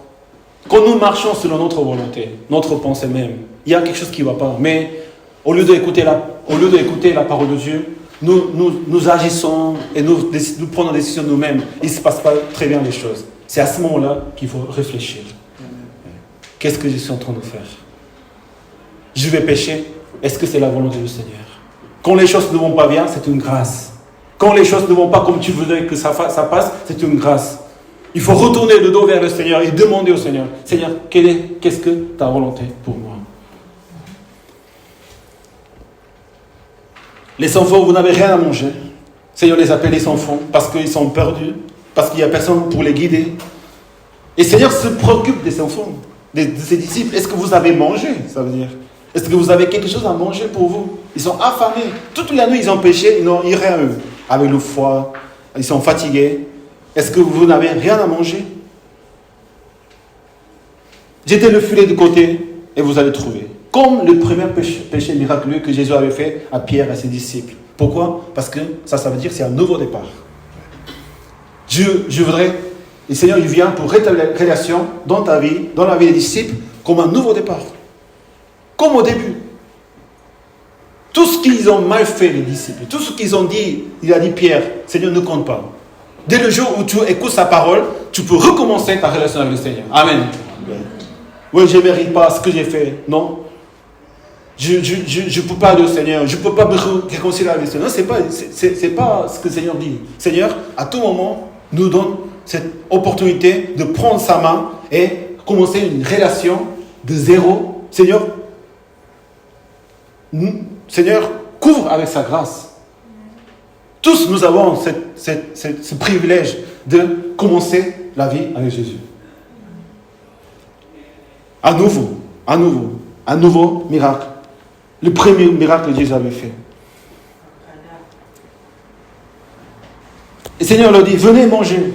[SPEAKER 4] Quand nous marchons selon notre volonté, notre pensée même, il y a quelque chose qui ne va pas. Mais au lieu d'écouter la parole de Dieu, nous agissons et nous prenons des décisions nous-mêmes. Il ne se passe pas très bien les choses. C'est à ce moment-là qu'il faut réfléchir. Qu'est-ce que je suis en train de faire? Je vais pécher. Est-ce que c'est la volonté du Seigneur? Quand les choses ne vont pas bien, c'est une grâce. Quand les choses ne vont pas comme tu voudrais que ça passe, c'est une grâce. Il faut retourner le dos vers le Seigneur et demander au Seigneur, Seigneur, qu'est-ce que ta volonté pour moi? Les enfants, vous n'avez rien à manger. Le Seigneur les appelle les enfants parce qu'ils sont perdus, parce qu'il n'y a personne pour les guider. Et le Seigneur se préoccupe des enfants, de ses disciples. Est-ce que vous avez mangé, ça veut dire? Est-ce que vous avez quelque chose à manger pour vous? Ils sont affamés. Toute la nuit, ils ont péché, ils n'ont rien eu. Avec le froid, ils sont fatigués. Est-ce que vous n'avez rien à manger? Jetez le filet de côté et vous allez trouver. Comme le premier péché miraculeux que Jésus avait fait à Pierre et à ses disciples. Pourquoi? Parce que ça veut dire que c'est un nouveau départ. Je voudrais, le Seigneur il vient pour rétablir la relation dans ta vie, dans la vie des disciples, comme un nouveau départ. Comme au début. Tout ce qu'ils ont mal fait, les disciples, tout ce qu'ils ont dit, il a dit Pierre, Seigneur ne compte pas. Dès le jour où tu écoutes sa parole, tu peux recommencer ta relation avec le Seigneur. Amen. Oui, je ne mérite pas ce que j'ai fait. Non. Je ne peux pas dire au Seigneur, je ne peux pas me réconcilier avec le Seigneur. Non, c'est pas ce que le Seigneur dit. Le Seigneur, à tout moment, nous donne cette opportunité de prendre sa main et commencer une relation de zéro. Seigneur, couvre avec sa grâce. Tous nous avons ce privilège de commencer la vie avec Jésus. Un nouveau miracle. Le premier miracle que Jésus avait fait. Et le Seigneur leur dit, venez manger.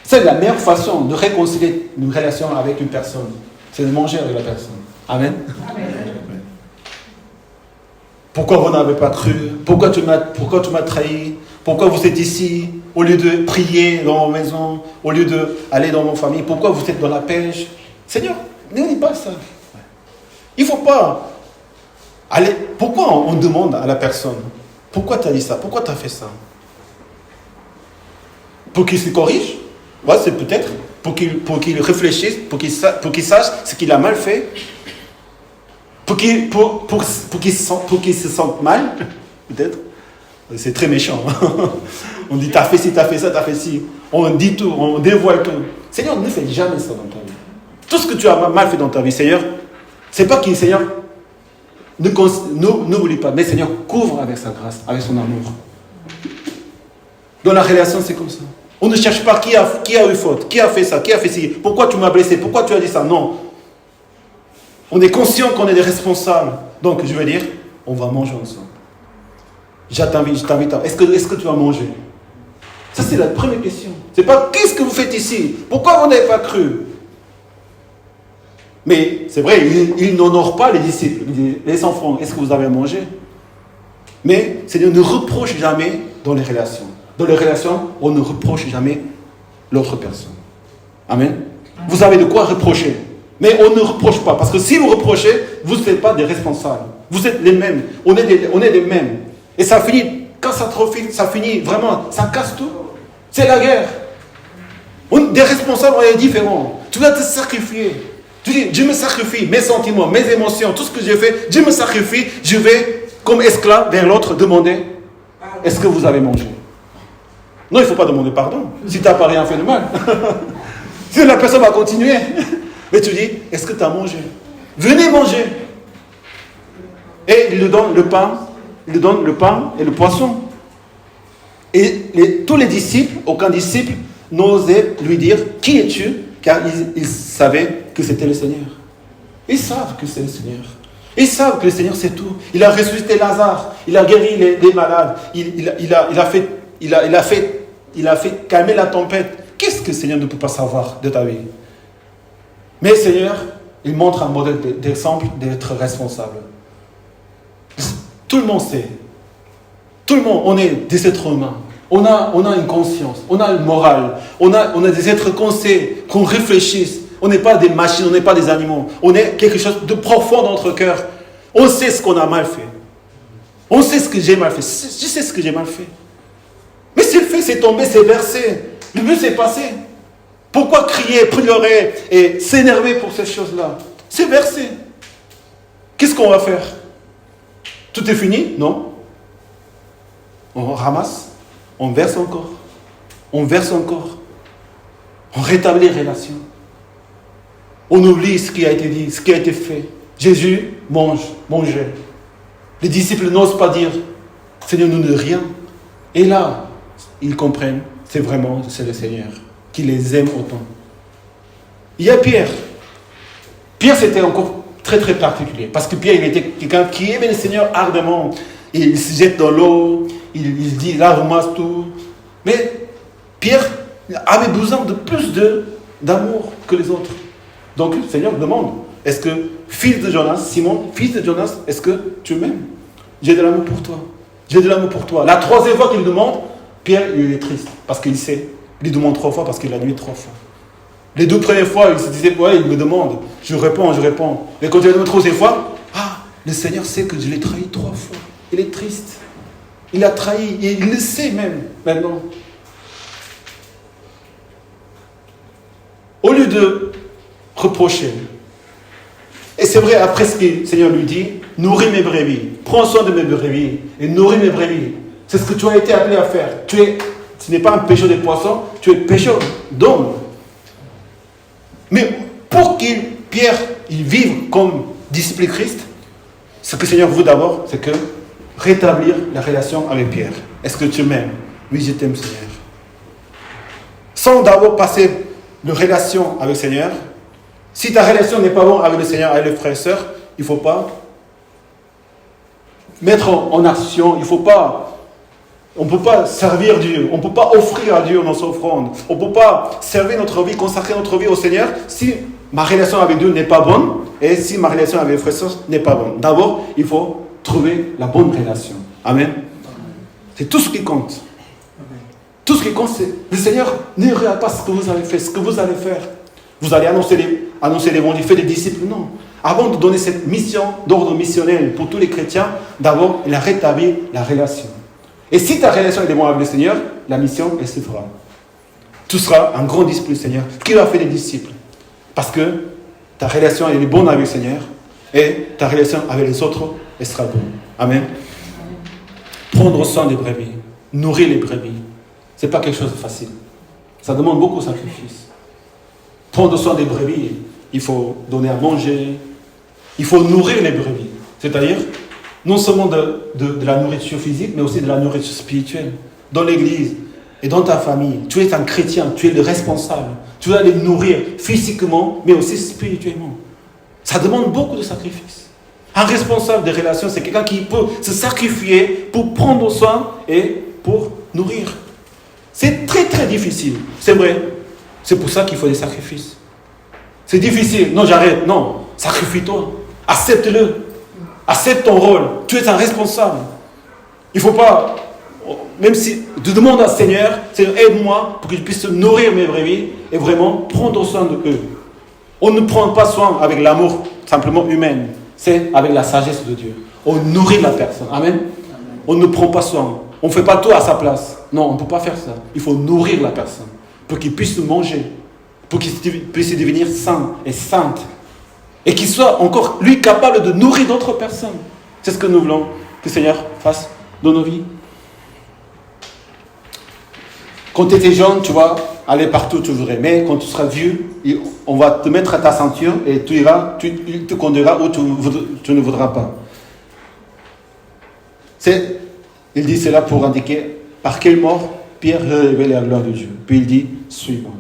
[SPEAKER 4] C'est la meilleure façon de réconcilier une relation avec une personne. C'est de manger avec la personne. Amen. Amen. Pourquoi vous n'avez pas cru? Pourquoi tu m'as trahi? Pourquoi vous êtes ici? Au lieu de prier dans ma maison, au lieu d'aller dans ma famille, pourquoi vous êtes dans la pêche? Seigneur, ne dis pas ça. Il ne faut pas aller. Pourquoi on demande à la personne? Pourquoi tu as dit ça? Pourquoi tu as fait ça? Pour qu'il se corrige? Ouais, c'est peut-être. Pour qu'il réfléchisse, pour qu'il sache ce qu'il a mal fait. Pour qu'il se sente mal, peut-être. C'est très méchant. On dit, t'as fait ci, t'as fait ça, t'as fait ci. On dit tout, on dévoile tout. Seigneur, ne fais jamais ça dans ta vie. Tout ce que tu as mal fait dans ta vie, Seigneur, C'est pas que le Seigneur n'oublie pas, mais le Seigneur couvre avec sa grâce, avec son amour. Dans la relation, c'est comme ça. On ne cherche pas qui a eu faute, qui a fait ça, qui a fait ci. Pourquoi tu m'as blessé, pourquoi tu as dit ça. Non. On est conscient qu'on est des responsables. Donc, je veux dire, on va manger ensemble. Je t'invite à... Est-ce que tu vas manger? Ça, c'est la première question. C'est pas qu'est-ce que vous faites ici? Pourquoi vous n'avez pas cru? Mais c'est vrai, ils n'honorent pas les disciples. Ils disent, les enfants, est-ce que vous avez mangé? Mais Seigneur ne reproche jamais dans les relations. Dans les relations, on ne reproche jamais l'autre personne. Amen. Vous avez de quoi reprocher. Mais on ne reproche pas. Parce que si vous reprochez, vous n'êtes pas des responsables. Vous êtes les mêmes. On est les mêmes. Et ça finit, quand ça trophie, ça finit vraiment, ça casse tout. C'est la guerre. Des responsables, on est différents. Tu dois te sacrifier. Tu dis, je me sacrifie, mes sentiments, mes émotions, tout ce que j'ai fait, je me sacrifie, je vais, comme esclave, vers l'autre, demander, est-ce que vous avez mangé? Non, il ne faut pas demander pardon, si tu n'as pas rien fait de mal. Si la personne va continuer. Mais tu dis, est-ce que tu as mangé? Venez manger. Et il lui donne le pain, et le poisson. Et tous les disciples, aucun disciple n'osait lui dire, qui es-tu? Car ils savaient que c'était le Seigneur. Ils savent que c'est le Seigneur. Ils savent que le Seigneur c'est tout. Il a ressuscité Lazare. Il a guéri les malades. Il a fait calmer la tempête. Qu'est-ce que le Seigneur ne peut pas savoir de ta vie? Mais le Seigneur, il montre un modèle d'exemple d'être responsable. Tout le monde sait. Tout le monde, on est des êtres humains. On a une conscience, on a une morale, on a des êtres qu'on sait, qu'on réfléchisse. On n'est pas des machines, on n'est pas des animaux. On est quelque chose de profond dans notre cœur. On sait ce qu'on a mal fait. On sait ce que j'ai mal fait. Je sais ce que j'ai mal fait. Mais c'est le fait, c'est tombé, c'est versé. Le but c'est passé. Pourquoi crier, pleurer et s'énerver pour ces choses-là? C'est versé. Qu'est-ce qu'on va faire? Tout est fini? Non. On ramasse. On verse encore. On verse encore. On rétablit les relations. On oublie ce qui a été dit, ce qui a été fait. Jésus mangeait. Les disciples n'osent pas dire, Seigneur, nous ne rien. Et là, ils comprennent, c'est le Seigneur qui les aime autant. Il y a Pierre. Pierre, c'était encore très très particulier. Parce que Pierre, il était quelqu'un qui aimait le Seigneur ardemment. Il se jette dans l'eau. Il dit, là, ramasse tout. Mais Pierre avait besoin de plus d'amour que les autres. Donc, le Seigneur demande, est-ce que, fils de Jonas, Simon, fils de Jonas, est-ce que tu m'aimes? J'ai de l'amour pour toi. J'ai de l'amour pour toi. La troisième fois qu'il demande, Pierre, il est triste. Parce qu'il sait. Il demande 3 fois parce qu'il a nuit 3 fois. Les 2 premières fois, il se disait, ouais, il me demande. Je réponds. Et quand il a demandé 3e fois, le Seigneur sait que je l'ai trahi 3 fois. Il est triste. Il a trahi. Et il le sait même, maintenant. Au lieu de reprocher. Et c'est vrai, après ce que le Seigneur lui dit, nourris mes brebis. Prends soin de mes brebis. Et nourris mes brebis. C'est ce que tu as été appelé à faire. Ce n'est pas un pêcheur de poissons, tu es pêcheur d'hommes. Mais pour que Pierre vive comme disciple de Christ, ce que le Seigneur veut d'abord, c'est que rétablir la relation avec Pierre. Est-ce que tu m'aimes? Oui, je t'aime, Seigneur. Sans d'abord passer de relation avec le Seigneur. Si ta relation n'est pas bonne avec le Seigneur, avec les frères et sœurs, il ne faut pas mettre en action, on ne peut pas servir Dieu, on ne peut pas offrir à Dieu nos offrandes, on ne peut pas servir notre vie, consacrer notre vie au Seigneur si ma relation avec Dieu n'est pas bonne et si ma relation avec les frères et sœurs n'est pas bonne. D'abord, il faut trouver la bonne relation. Amen. C'est tout ce qui compte. Tout ce qui compte, c'est le Seigneur ne regarde pas ce que vous avez fait, ce que vous allez faire. Vous allez annoncer l'évangile, faire des disciples, non. Avant de donner cette mission d'ordre missionnel pour tous les chrétiens, d'abord, il a rétabli la relation. Et si ta relation est bonne avec le Seigneur, la mission, elle se fera. Tu seras un grand disciple du Seigneur. Qui va faire des disciples? Parce que ta relation elle est bonne avec le Seigneur et ta relation avec les autres, elle sera bonne. Amen. Prendre soin des brebis, nourrir les brebis, ce n'est pas quelque chose de facile. Ça demande beaucoup de sacrifice. Prendre soin des brebis, il faut donner à manger, Il faut nourrir les brebis. C'est-à-dire, non seulement de la nourriture physique, mais aussi de la nourriture spirituelle. Dans l'église et dans ta famille, tu es un chrétien, tu es le responsable. Tu dois les nourrir physiquement, mais aussi spirituellement. Ça demande beaucoup de sacrifices. Un responsable des relations, c'est quelqu'un qui peut se sacrifier pour prendre soin et pour nourrir. C'est très très difficile, c'est vrai. C'est pour ça qu'il faut des sacrifices. C'est difficile. Non, j'arrête. Non, sacrifie-toi. Accepte-le. Accepte ton rôle. Tu es un responsable. Il ne faut pas, même si tu demandes à Seigneur, Seigneur, aide-moi pour que je puisse nourrir mes brebis et vraiment prendre soin de eux. On ne prend pas soin avec l'amour simplement humain. C'est avec la sagesse de Dieu. On nourrit la personne. Amen. On ne prend pas soin. On ne fait pas tout à sa place. Non, on ne peut pas faire ça. Il faut nourrir la personne pour qu'il puisse manger, pour qu'il puisse devenir saint et sainte. Et qu'il soit encore, lui, capable de nourrir d'autres personnes. C'est ce que nous voulons que le Seigneur fasse dans nos vies. Quand tu étais jeune, tu vas aller partout où tu voudrais. Mais quand tu seras vieux, on va te mettre à ta ceinture et tu iras, tu te conduiras où tu ne voudras pas. Il dit cela pour indiquer par quelle mort Pierre révèle la gloire de Dieu. Puis il dit, suis-moi.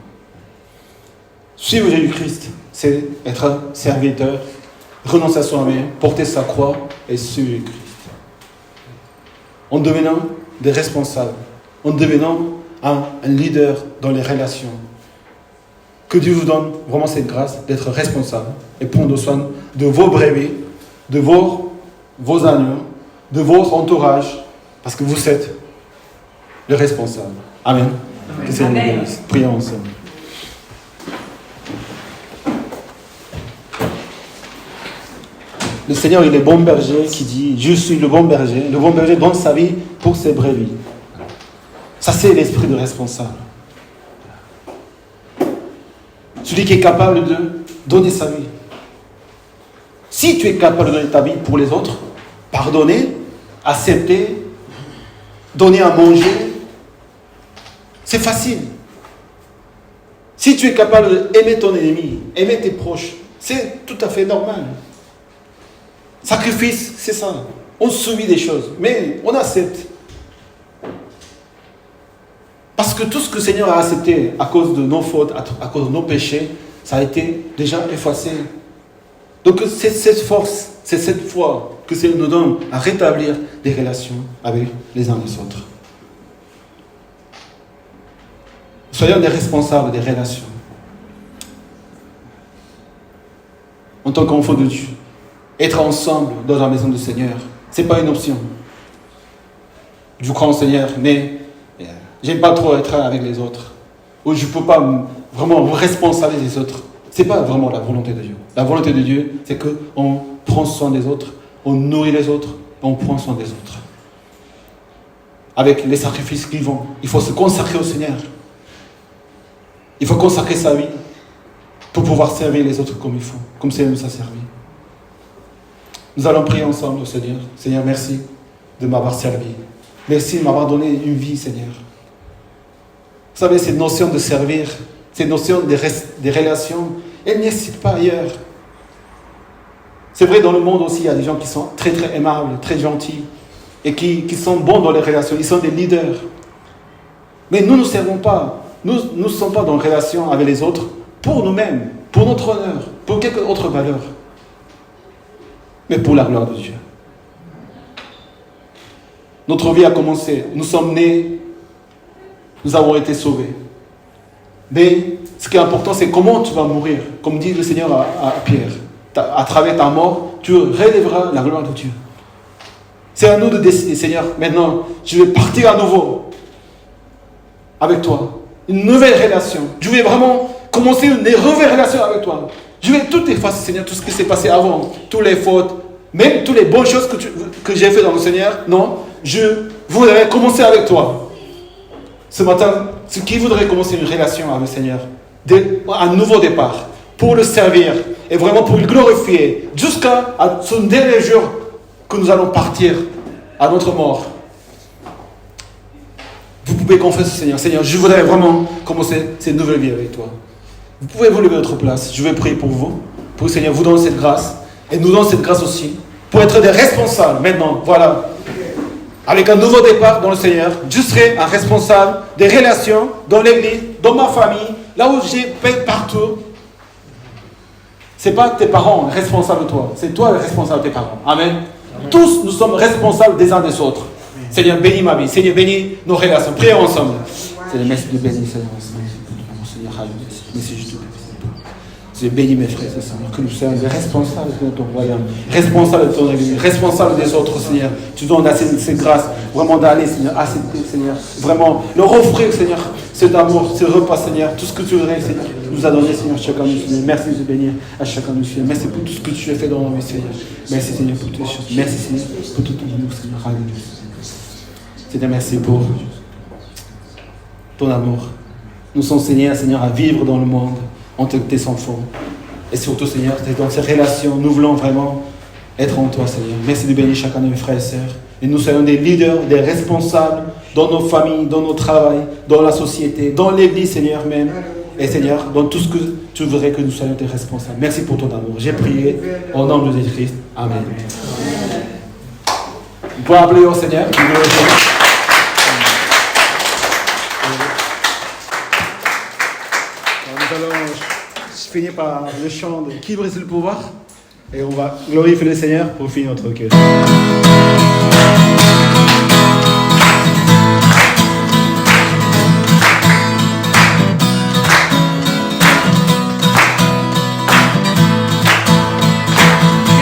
[SPEAKER 4] Suivre Jésus-Christ, c'est être un serviteur, renoncer à soi-même, porter sa croix et suivre Christ. En devenant des responsables, en devenant un leader dans les relations. Que Dieu vous donne vraiment cette grâce d'être responsable et prendre soin de vos brebis, de vos agneaux, de votre entourage, parce que vous êtes le responsable. Amen. Que c'est une grâce. Prions ensemble. Le Seigneur, il est bon berger qui dit, je suis le bon berger. Le bon berger donne sa vie pour ses brebis. Ça, c'est l'esprit de responsable. Celui qui est capable de donner sa vie. Si tu es capable de donner ta vie pour les autres, pardonner, accepter, donner à manger, c'est facile. Si tu es capable d'aimer ton ennemi, aimer tes proches, c'est tout à fait normal. Sacrifice, c'est ça. On subit des choses, mais on accepte. Parce que tout ce que le Seigneur a accepté à cause de nos fautes, à cause de nos péchés, ça a été déjà effacé. Donc c'est cette force, c'est cette foi que le Seigneur nous donne à rétablir des relations avec les uns les autres. Soyons des responsables des relations. En tant qu'enfants de Dieu, être ensemble dans la maison du Seigneur, ce n'est pas une option. Je crois au Seigneur, mais j'aime pas trop être avec les autres. Ou je ne peux pas vraiment me responsabiliser des autres. Ce n'est pas vraiment la volonté de Dieu. La volonté de Dieu, c'est qu'on prend soin des autres, on nourrit les autres, on prend soin des autres. Avec les sacrifices qu'ils vont, il faut se consacrer au Seigneur. Il faut consacrer sa vie pour pouvoir servir les autres comme il faut, comme le Seigneur nous a servi. Nous allons prier ensemble au Seigneur. Seigneur, merci de m'avoir servi. Merci de m'avoir donné une vie, Seigneur. Vous savez, cette notion de servir, cette notion des relations, elle n'existe pas ailleurs. C'est vrai, dans le monde aussi, il y a des gens qui sont très très aimables, très gentils, et qui sont bons dans les relations, ils sont des leaders. Mais nous ne servons pas, nous ne sommes pas dans une relation avec les autres pour nous-mêmes, pour notre honneur, pour quelque autre valeur, mais pour la gloire de Dieu. Notre vie a commencé, nous sommes nés, nous avons été sauvés. Mais ce qui est important, c'est comment tu vas mourir. Comme dit le Seigneur à Pierre, à travers ta mort, tu relèveras la gloire de Dieu. C'est à nous de décider, Seigneur, maintenant, je vais partir à nouveau avec toi. Une nouvelle relation. Je vais vraiment commencer une nouvelle relation avec toi. Je vais tout effacer, Seigneur, tout ce qui s'est passé avant, toutes les fautes, même toutes les bonnes choses que j'ai fait dans le Seigneur. Non, je voudrais commencer avec toi. Ce matin, ce qui voudrait commencer une relation avec le Seigneur, un nouveau départ, pour le servir et vraiment pour le glorifier, jusqu'à ce dernier jour que nous allons partir à notre mort. Vous pouvez confesser, Seigneur, Seigneur, je voudrais vraiment commencer cette nouvelle vie avec toi. Vous pouvez vous lever à votre place. Je vais prier pour vous, pour que le Seigneur vous donne cette grâce Et nous donne cette grâce aussi pour être des responsables maintenant. Voilà. Avec un nouveau départ dans le Seigneur, je serai un responsable des relations dans l'église, dans ma famille, là où j'ai partout. C'est pas tes parents responsables de toi, c'est toi le responsable de tes parents. Amen. Tous nous sommes responsables des uns des autres. Seigneur, bénis ma vie. Seigneur, bénis nos relations. Prions ensemble. Seigneur, merci de bénir, Seigneur. Seigneur, merci juste. Seigneur, bénis mes frères et sœurs, que nous soyons des responsables de ton royaume, responsables de ton église, responsables des autres, Seigneur. Tu donnes à ces grâces, vraiment d'aller, Seigneur, accepter, Seigneur, vraiment leur offrir, Seigneur, cet amour, ce repas, Seigneur, tout ce que tu voudrais, Seigneur, nous a donné, Seigneur, chacun de nous, Seigneur. Merci de bénir à chacun de nous, Seigneur. Merci pour tout ce que tu as fait dans nos vies, Seigneur. Merci, Seigneur, pour toutes les choses. Merci, Seigneur, pour tout ton amour, Seigneur. Alléluia. Seigneur, merci pour ton amour. Nous sommes, Seigneur, à vivre dans le monde en tant que tes enfants. Et surtout, Seigneur, dans ces relations, nous voulons vraiment être en toi, Seigneur. Merci de bénir chacun de mes frères et sœurs. Et nous soyons des leaders, des responsables dans nos familles, dans nos travails, dans la société, dans l'église, Seigneur, même. Et Seigneur, dans tout ce que tu voudrais que nous soyons des responsables. Merci pour ton amour. J'ai prié au nom de Jésus-Christ. Amen. Vous pouvez appeler au Seigneur.
[SPEAKER 3] Nous allons finir par le chant de Qui brise le pouvoir et on va glorifier le Seigneur pour finir notre culte. Qui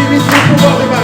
[SPEAKER 3] brise le pouvoir des mains?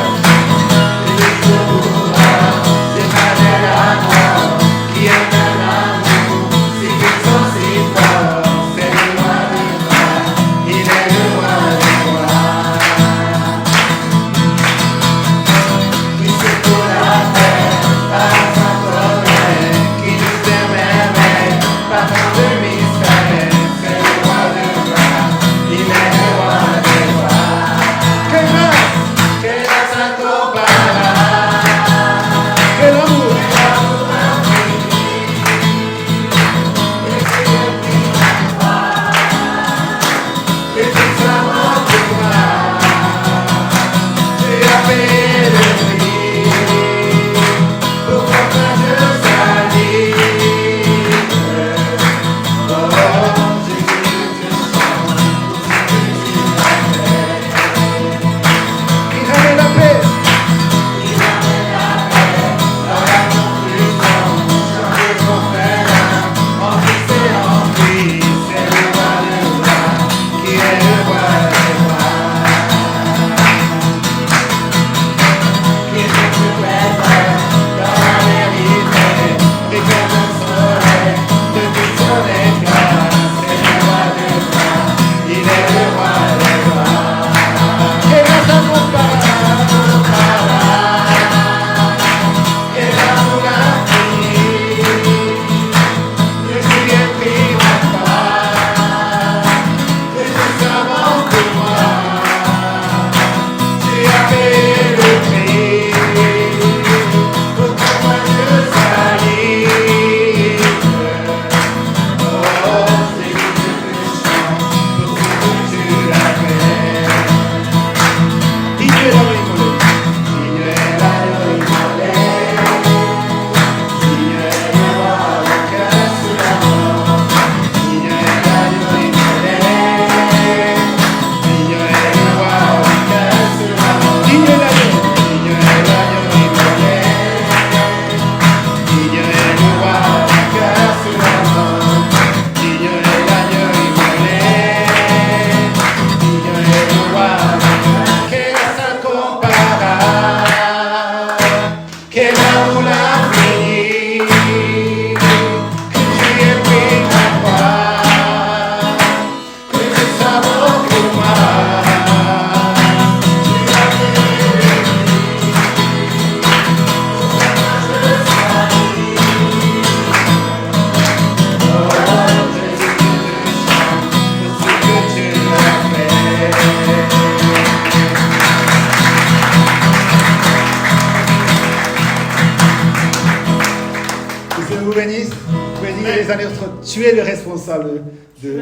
[SPEAKER 3] Tu es le responsable de...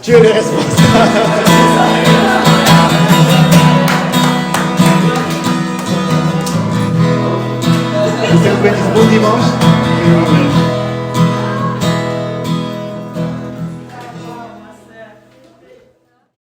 [SPEAKER 3] Tu es le responsable. que vous pouvez dire bon dimanche.